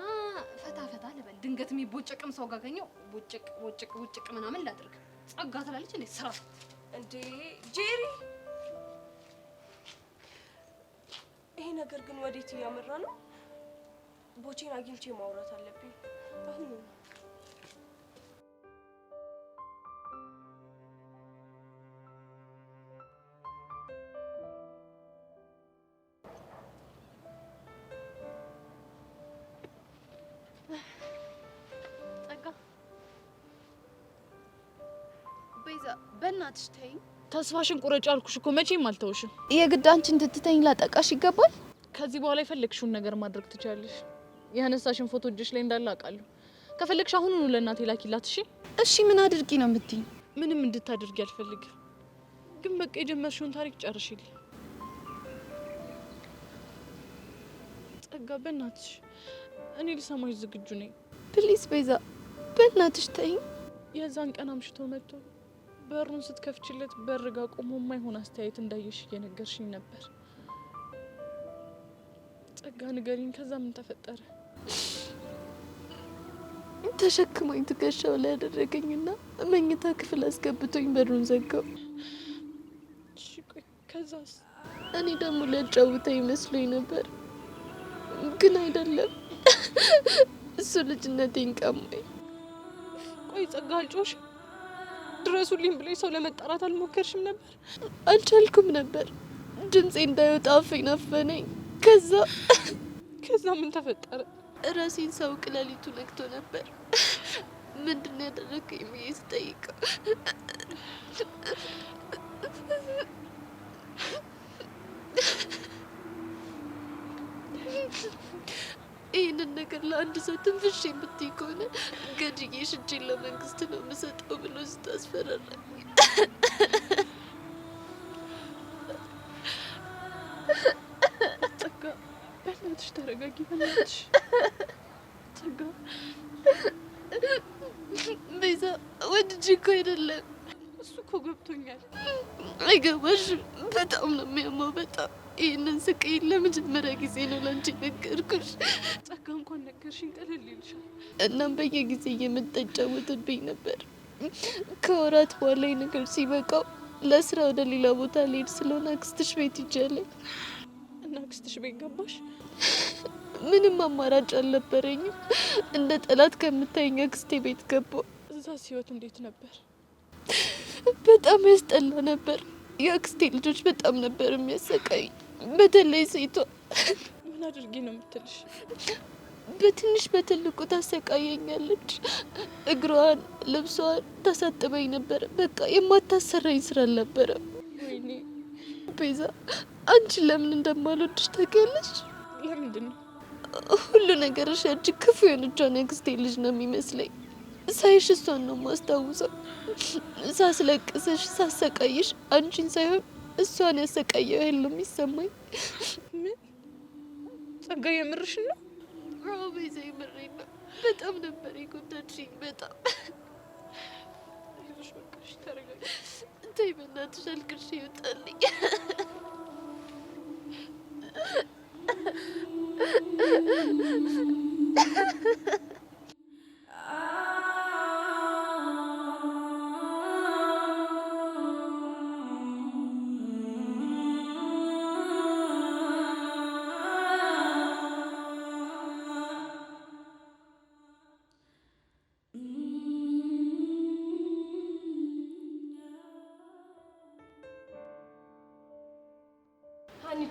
ፈታ ልበል። ድንገት የሚቦጨቅም ሰው ጋገኘው ቦጭቅ ምናምን ላድርግ። ጸጋ ትላለች እንዴ? ስራ እንዴ ጄሪ፣ ይሄ ነገር ግን ወዴት እያመራ ነው? ቦቼን አግኝቼ ማውራት አለብኝ አሁን። ቤዛ በእናትሽ ተይኝ። ተስፋሽን ቁረጭ አልኩሽ እኮ መቼም አልተውሽም። የግድ አንቺ እንድትተኝ ላጠቃሽ ይገባል? ከዚህ በኋላ የፈለግሽውን ነገር ማድረግ ትችያለሽ። ያነሳሽን ፎቶ እጅሽ ላይ እንዳለ አውቃለሁ። ከፈለግሽ አሁኑኑ ለእናቴ ላኪላት። እሺ ምን አድርጊ ነው የምትይኝ? ምንም እንድታደርጊ አልፈልግም፣ ግን በቃ የጀመርሽውን ታሪክ ጨርሽልኝ። ጸጋ በእናትሽ እኔ ልሰማሽ ዝግጁ ነኝ። ፕሊዝ ቤዛ በእናትሽ ተይኝ። የዛን ቀን አምሽቶ መጥቶ በሩን ስትከፍችለት በርጋ ቆሞ የማይሆን አስተያየት እንዳየሽ እየነገርሽኝ ነበር። ጸጋ ንገሪኝ፣ ከዛ ምን ተፈጠረ? ተሸክሞኝ ትከሻው ላይ ያደረገኝና መኝታ ክፍል አስገብቶኝ በሩን ዘጋው። እሺ ቆይ ከዛስ? እኔ ደግሞ ሊያጫውተኝ መስሎኝ ነበር፣ ግን አይደለም። እሱ ልጅነቴን ቀማኝ። ቆይ ጸጋ አልጮሽ? ድረሱልኝ ብለሽ ሰው ለመጣራት አልሞከርሽም ነበር? አልቻልኩም ነበር። ድምጼ እንዳይወጣ አፌን አፈነኝ። ከዛ ምን ተፈጠረ? ራሴን ሳውቅ ሌሊቱ ነግቶ ነበር። ምንድን ነው ያደረገኝ ብዬ ስጠይቀው ይህንን ነገር ለአንድ ሰው ትንፍሽ የምትይ ከሆነ ገድዬ ሽጄን ለመንግስት ነው የምሰጠው ብሎ ስታስፈራራኝ ጸጋ በእናትሽ ተረጋጊ። በእናትሽ ጸጋ። ቤዛ ወድጄ እኮ አይደለም። እሱ እኮ ገብቶኛል። አይገባሽም። በጣም ነው የሚያማው። በጣም ይህንን ስቃይ ለመጀመሪያ ጊዜ ነው ለአንቺ ነገርኩሽ። ጸጋ እንኳን ነገርሽኝ ቀለል ይልሻል። እናም በየጊዜ እየመጣ ይጫወትብኝ ነበር። ከወራት በኋላ ነገር ሲበቃው ለስራ ወደ ሌላ ቦታ ልሄድ ስለሆነ አክስትሽ ቤት ይጃለኝ እና አክስትሽ ቤት ገባሽ? ምንም አማራጭ አልነበረኝም። እንደ ጠላት ከምታየኝ አክስቴ ቤት ገባሁ። እዛስ ህይወት እንዴት ነበር? በጣም ያስጠላ ነበር። የአክስቴ ልጆች በጣም ነበር የሚያሰቃዩኝ፣ በተለይ ሴቷ። ምን አድርጊ ነው የምትልሽ? በትንሽ በትልቁ ታሰቃየኛለች። እግሯን፣ ልብሷን ታሳጥበኝ ነበር። በቃ የማታሰራኝ ስራ አልነበረም። ወይኔ ቤዛ፣ አንቺ ለምን እንደማልወድሽ ታውቂያለሽ? ለምንድን ነው? ሁሉ ነገርሽ ያቺ ክፉ የሆነቿን የአክስቴ ልጅ ነው የሚመስለኝ። ሳይሽ እሷን ነው የማስታውሰው። ሳስለቅስሽ፣ ሳሰቃይሽ አንቺን ሳይሆን እሷን ያሰቃየው ያለው የሚሰማኝ። ምን ጸጋ የምርሽ ነው? አዎ ቤዛ የምሬን ነው። በጣም ነበር የጎዳችኝ። በጣም ይኸውልሽ፣ በቃ እሺ ተረጋጊ። ተይ በእናትሽ፣ አልቅሽ ይወጣልኝ።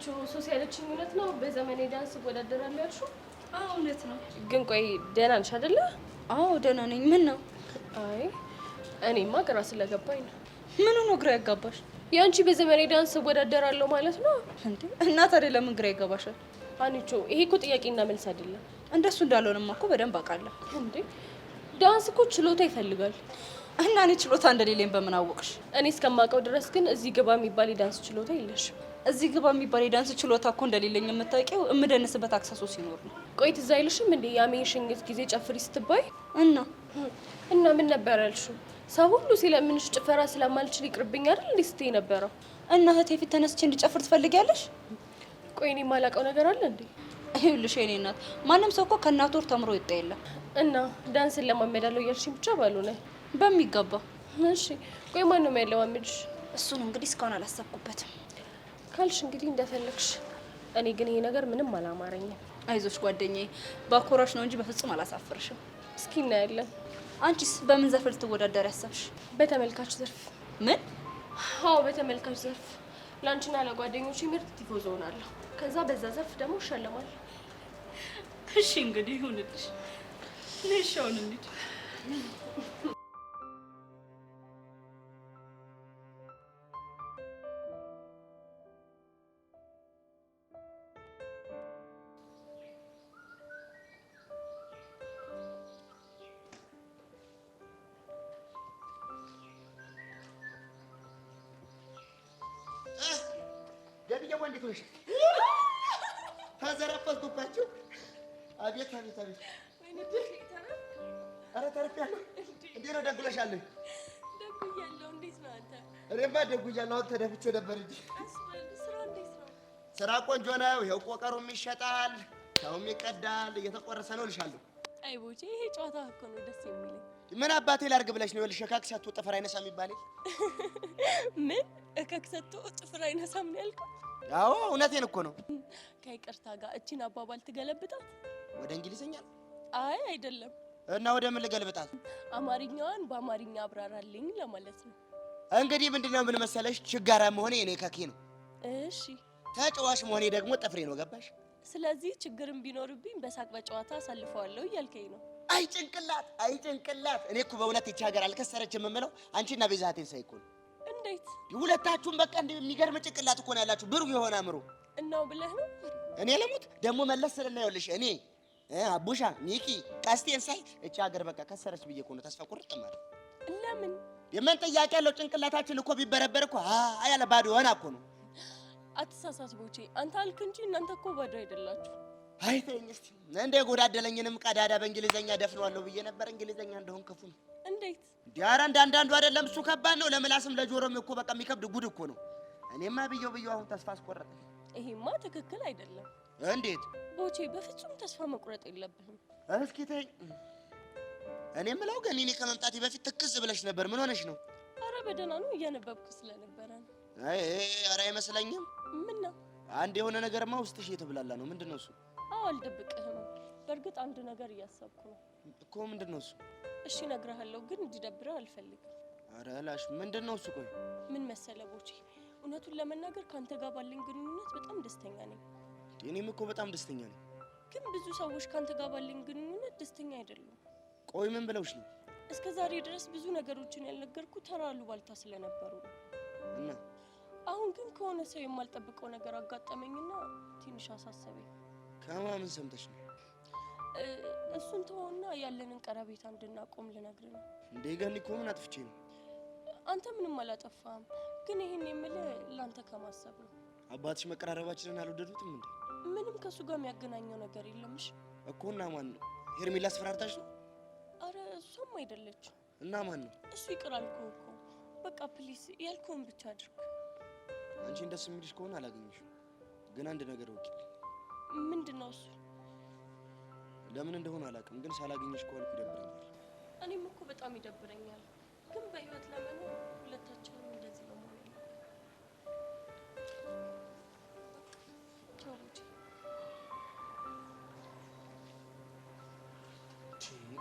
አንቺ ሶስ ያለችኝ እውነት ነው? በዘመኔ ዳንስ እወዳደራለሁ ያልሽው? አዎ እውነት ነው። ግን ቆይ ደህና ነሽ አይደለ? አዎ ደህና ነኝ። ምን ነው? አይ እኔማ ግራ ስለገባኝ ነው። ምን ነው ግራ ያጋባሽ? ያንቺ በዘመኔ ዳንስ እወዳደራለሁ ማለት ነው እንዴ? እና ታዲያ ለምን ግራ ይገባሻል? አንቺ ይሄ እኮ ጥያቄና መልስ አይደለም። እንደሱ እንዳልሆነማ እኮ በደንብ አውቃለሁ። እንዴ ዳንስ እኮ ችሎታ ይፈልጋል። እና እኔ ችሎታ እንደሌለኝ በምን አወቅሽ? እኔ እስከማውቀው ድረስ ግን እዚህ ግባ የሚባል የዳንስ ችሎታ የለሽም። እዚህ ግባ የሚባል የዳንስ ችሎታ እኮ እንደሌለኝ የምታውቂው እምደንስበት አክሰሶ ሲኖር ነው። ቆይ ትዝ አይልሽም እንዴ ያሜንሽኝት ጊዜ ጨፍሪ ስትባይ? እና ምን ነበር ያልሽው? ሰው ሁሉ ሲለምንሽ ጭፈራ ስለማልችል ይቅርብኝ አይደል እንዴ ስትይ ነበረው? እና እህቴ ፊት ተነስቼ እንድጨፍር ትፈልጊያለሽ? ቆይ እኔ የማላውቀው ነገር አለ እንዴ? ይኸውልሽ የኔ እናት ማንም ሰው እኮ ከእናቱ ወር ተምሮ ይወጣ የለም። እና ዳንስን ለማመዳለው እያልሽኝ ብቻ ባልሆነ በሚገባ። እሺ ቆይ ማን ነው የሚያለማምድሽ? እሱን እንግዲህ እስካሁን አላሰብኩበትም ካልሽ እንግዲህ እንደፈለግሽ። እኔ ግን ይሄ ነገር ምንም አላማረኝም። አይዞሽ ጓደኛዬ፣ ባኮራሽ ነው እንጂ በፍጹም አላሳፍርሽም። እስኪ እናያለን። አንቺስ በምን ዘርፍ ልትወዳደር ያሰብሽ? በተመልካች ዘርፍ። ምን? አዎ በተመልካች ዘርፍ። ላንቺና ለጓደኞቼ ምርጥ ቲፎዞ ሆናለሁ። ከዛ በዛ ዘርፍ ደግሞ እሸለማለሁ። እሺ እንግዲህ ይሁንልሽ። ልሻውን እንዴ ገብዬ እንዴት ሆነሽ? ተዘረፈስኩባችሁ። አቤት አቤት አቤት! ኧረ ተርፌያለሁ። እንዴት ነው ደጉለሻል? ደጉያለሁ። እንዴት ነው አንተ? እኔማ ደጉያለሁ። አሁን ተደፍቼ ነበር እንጂ። ስራ እንዴት ነው? ስራ ቆንጆ ነው። ይኸው ቆቀሩም ይሸጣል፣ ሰውም ይቀዳል፣ እየተቆረሰ ነው እልሻለሁ። አይ ቦቼ፣ ይሄ ጨዋታ እኮ ነው ደስ የሚለኝ። ምን አባቴ ላድርግ ብለሽ ነው? ይኸውልሽ እካክ ሰጥቶ ጥፍር አይነሳም ይባላል። ምን እካክ ሰጥቶ ጥፍር አይነሳም ነው ያልከው? አዎ እውነቴን እኮ ነው። ከይቅርታ ጋር እቺን አባባል ትገለብጣት ወደ እንግሊዝኛ? አይ አይደለም። እና ወደ ምን ልገልብጣት? አማርኛዋን በአማርኛ አብራራልኝ ለማለት ነው። እንግዲህ ምንድነው ምን መሰለሽ፣ ችጋራ መሆኔ እኔ ከኬ ነው። እሺ ተጫዋች መሆኔ ደግሞ ጥፍሬ ነው። ገባሽ? ስለዚህ ችግርም ቢኖርብኝ በሳቅ በጨዋታ አሳልፈዋለሁ እያልከኝ ነው። አይ ጭንቅላት፣ አይ ጭንቅላት! እኔ እኮ በእውነት ይቺ ሀገር አልከሰረችም የምለው አንቺና ቤዛቴን ሳይ እኮ ነው። እንዴት? ሁለታችሁም በቃ የሚገርም ጭንቅላት እኮ ነው ያላችሁ፣ ብሩህ የሆነ አእምሮ። እናው ብለህ ነው? እኔ ለሙት ደግሞ መለስ ስልና ይኸውልሽ እኔ አቡሻ ሚኪ ቀስቴን ሳይ እቺ ሀገር በቃ ከሰረች ብዬ እኮ ነው ተስፋ ቁርጥ ማለት። ለምን? የምን ጥያቄ ያለው? ጭንቅላታችን እኮ ቢበረበር እኮ ያለ ባዶ ሆና እኮ ነው። አትሳሳት ቦቼ፣ አንተ አልክ እንጂ እናንተ እኮ ባዶ አይደላችሁ። አይ ተይኝ እስቲ። እንደ ጎዳደለኝንም ቀዳዳ በእንግሊዘኛ ደፍነዋለሁ ብዬ ነበር። እንግሊዘኛ እንደሆን ክፉ ነው። እንዴት? ዲያራ እንዳንዳንዱ አይደለም። እሱ ከባድ ነው፣ ለምላስም ለጆሮም እኮ በቃ የሚከብድ ጉድ እኮ ነው። እኔማ ብየው አሁን ተስፋ አስቆረጠኝ። ይሄማ ትክክል አይደለም። እንዴት? ቦቼ በፍጹም ተስፋ መቁረጥ የለብህም። እስኪ ተይኝ። እኔ የምለው ግን እኔ ከመምጣቴ በፊት ትክዝ ብለሽ ነበር። ምን ሆነሽ ነው? አረ በደህና ነው፣ እያነበብኩ ስለነበረ ነው። አይ አረ አይመስለኝም። ምን ነው? አንድ የሆነ ነገርማ ውስጥሽ የተብላላ ነው። ምንድን ነው እሱ? አዎ አልደብቅህም። በእርግጥ አንድ ነገር እያሰብኩ ነው እኮ። ምንድን ነው እሱ? እሺ እነግርሃለሁ፣ ግን እንዲደብረህ አልፈልግም። አረ ላሽ ምንድን ነው እሱ? ቆይ ምን መሰለህ ቦቼ፣ እውነቱን ለመናገር ካንተ ጋር ባለኝ ግንኙነት በጣም ደስተኛ ነኝ። እኔም እኮ በጣም ደስተኛ ነኝ። ግን ብዙ ሰዎች ካንተ ጋር ባለኝ ግንኙነት ደስተኛ አይደሉም። ቆይ ምን ብለውሽ ነው? እስከ ዛሬ ድረስ ብዙ ነገሮችን ያልነገርኩ ተራ አሉባልታ ስለነበሩ ነው። እና አሁን ግን ከሆነ ሰው የማልጠብቀው ነገር አጋጠመኝና ትንሽ አሳሰበኝ። ከማን ሰምተሽ ነው? እሱን ተወውና ያለንን ቀረቤታ እንድናቆም ልነግርህ ነው። እንዴ ገኒ እኮ ምን አጥፍቼ ነው? አንተ ምንም አላጠፋህም። ግን ይሄን የምልህ ላንተ ከማሰብ ነው። አባትሽ መቀራረባችንን አልወደዱትም እንዴ? ምንም ከሱ ጋር የሚያገናኘው ነገር የለምሽ እኮ። እና ማን ነው? ሄርሜላ አስፈራርታሽ ነው? አረ እሷም አይደለች። እና ማን ነው? እሱ ይቅር አልኩህ እኮ። በቃ ፕሊስ ያልኩህን ብቻ አድርግ። አንቺን ደስ የሚልሽ ከሆነ አላገኘሽም። ግን አንድ ነገር ወቂ። ምንድን ነው እሱ? ለምን እንደሆነ አላውቅም፣ ግን ሳላገኘሽ ከሆነ ይደብረኛል። እኔም እኮ በጣም ይደብረኛል። ግን በህይወት ለመኖር ሁለታችንም እንደዚህ ነው መሆን ያለብን።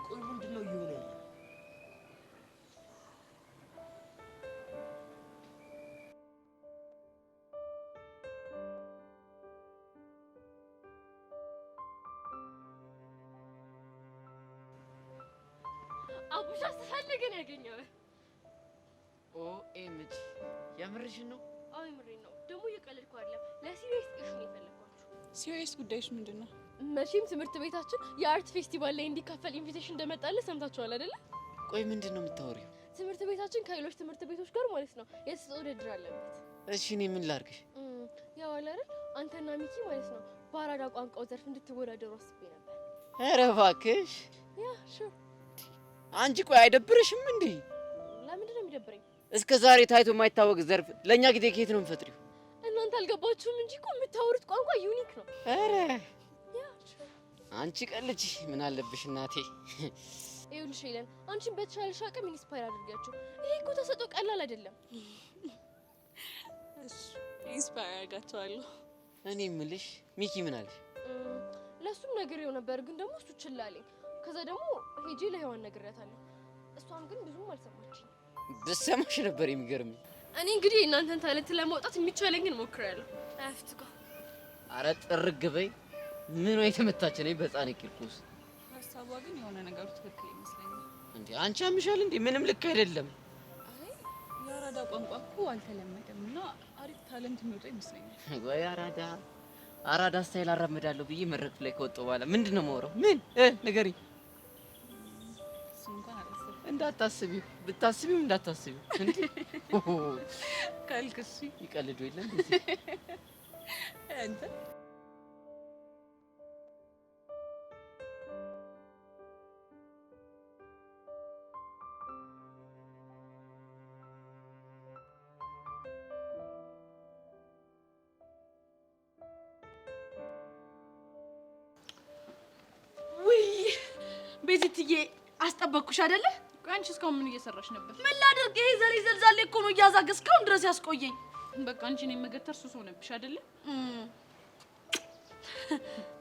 ቆይ ምንድን ነው እየሆነ ያለው? አቡሻ ስፈልግ ነው ያገኘው። ኦኤምጂ የምርሽን ነው? አዎ የምሬን ነው። ደግሞ እየቀለድኩ አይደለም። ለሲሪየስ ኢሹ ነው የፈለኳችሁ። ሲሪየስ ጉዳይሽ ምንድነው? መቼም ትምህርት ቤታችን የአርት ፌስቲቫል ላይ እንዲካፈል ኢንቪቴሽን እንደመጣለ ሰምታችኋል አይደለ? ቆይ ምንድን ነው የምታወሪው? ትምህርት ቤታችን ከሌሎች ትምህርት ቤቶች ጋር ማለት ነው የተሰጠ ውድድር አለበት። እሺ እኔ ምን ላድርግሽ? ያው አለ አይደል አንተና ሚኪ ማለት ነው በአራዳ ቋንቋው ዘርፍ እንድትወዳደሩ አስቤ ነበር። ኧረ እባክሽ ያ ሹር። አንቺ ቆይ አይደብርሽም እንዴ? ለምንድን ነው የሚደብረኝ? እስከ ዛሬ ታይቶ የማይታወቅ ዘርፍ ለእኛ ጊዜ ከየት ነው የምፈጥሪው? እናንተ አልገባችሁም እንጂ እኮ የምታወሩት ቋንቋ ዩኒክ ነው። ኧረ አንቺ ቀልጅ ምን አለብሽ እናቴ። ይኸውልሽ ሄለን አንቺን በተሻለሽ አቅም ኢንስፓየር አድርጋችሁ። ይሄ እኮ ተሰጥኦ ቀላል አይደለም። እሺ ኢንስፓየር አድርጋችኋለሁ። እኔ የምልሽ ሚኪ ምን አለሽ? ለሱም ነግሬው ነበር ግን ደግሞ እሱ ችላ አለኝ። ከዛ ደግሞ ሄጄ ለሔዋን ነግሬያታለሁ። እሷም ግን ብዙም አልሰማችኝ። ብትሰማሽ ነበር የሚገርምኝ። እኔ እንግዲህ እናንተን ታለንት ለማውጣት የሚቻለኝን ሞክራለሁ። አፍትካ አረ ጥርግ በይ። ምን ነው የተመታች ነኝ በጻኔ ቂርቆስ። ሀሳቧ ግን የሆነ ነገሩ ትክክል ይመስለኛል። እንዴ አንቺ አምሻል እንዴ? ምንም ልክ አይደለም። አይ የአራዳ ቋንቋ እኮ አልተለመደም እና አሪፍ ታለንት የሚወጣ ይመስለኛል። ወይ አራዳ ስታይል አራምዳለሁ ብዬ መድረክ ላይ ከወጣሁ በኋላ ምንድን ነው የማወራው? ምን ንገሪኝ። እሱ እንኳን አላሰብኩም። እንዳታስቢው ብታስቢው እንዳታስቢው እንዴ ካልክሽ ይቀልዱ የለም አንተ ቤዚትዬ አስጠበቅኩሽ አይደለ? ቆይ አንቺ እስካሁን ምን እየሰራሽ ነበር? ምን ላድርግ? ይሄ ዘሬ ዘልዛሌ እኮ ነው እያዛገ እስካሁን ድረስ ያስቆየኝ። በቃ አንቺ እኔን መገተር ሱስ ሆነብሽ አይደለ?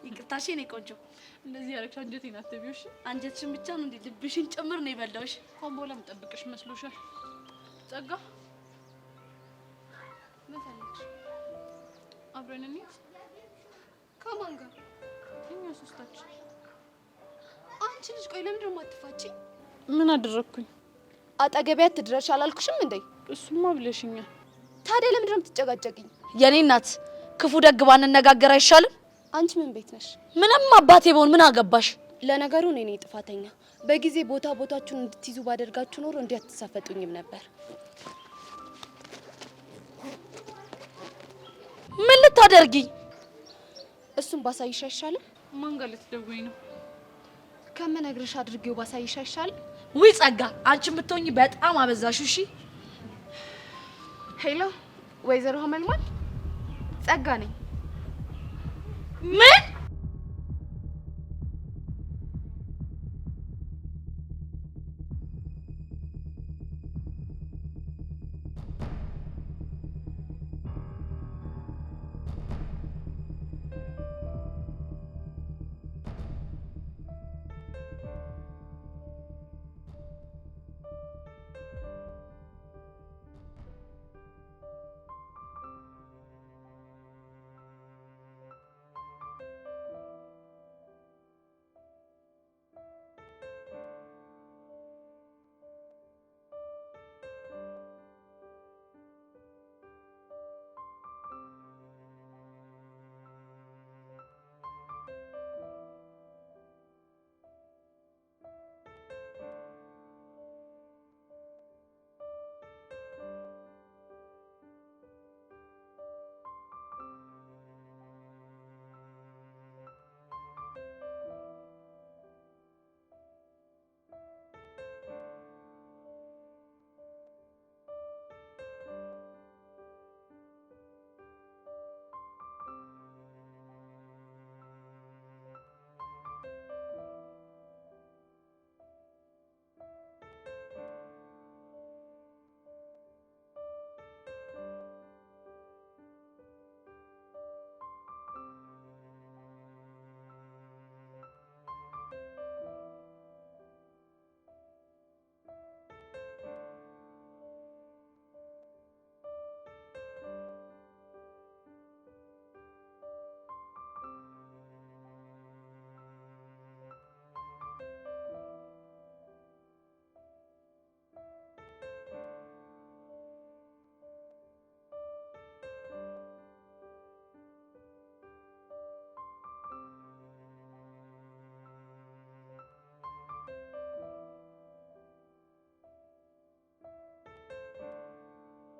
ይቅርታሽ የኔ ቆንጆ። እንደዚህ ያረግሽ አንጀቴን አትቢው እሺ? አንጀትሽን ብቻ ነው እንዴ ልብሽን ጭምር ነው የበላውሽ። እንኳን በኋላ የምጠብቅሽ መስሎሻል? ጸጋ ምን ፈለግሽ? አብረን እንሂድ። ከማን ጋር? እኛ ሶስታችን። አንቺ ልጅ ቆይ ለምንድን ነው የማትፋቺኝ? ምን አደረግኩኝ? አጠገቢያ ትድረሽ አላልኩሽም እንዴ? እሱማ ብለሽኛል። ታዲያ ለምንድን ነው የምትጨቃጨቂኝ? የኔ እናት ክፉ ደግ ባንነጋገር አይሻልም? አንቺ ምን ቤት ነሽ? ምንም አባቴ በሆን ምን አገባሽ? ለነገሩ እኔ ነኝ ጥፋተኛ። በጊዜ ቦታችሁን እንድትይዙ ባደርጋችሁ ኖሮ እንዲህ አትሳፈጡኝም ነበር። ምን ልታደርጊ? እሱን ባሳይሽ አይሻልም? ማን ጋር ልትደውይ ነው? ከመነግርሽ አድርጌው ባሳይሽ አይሻልም? ውይ ጸጋ፣ አንቺ የምትሆኚ በጣም አበዛሽ። እሺ ሄሎ፣ ወይዘሮ ሀመልማል ጸጋ ነኝ። ምን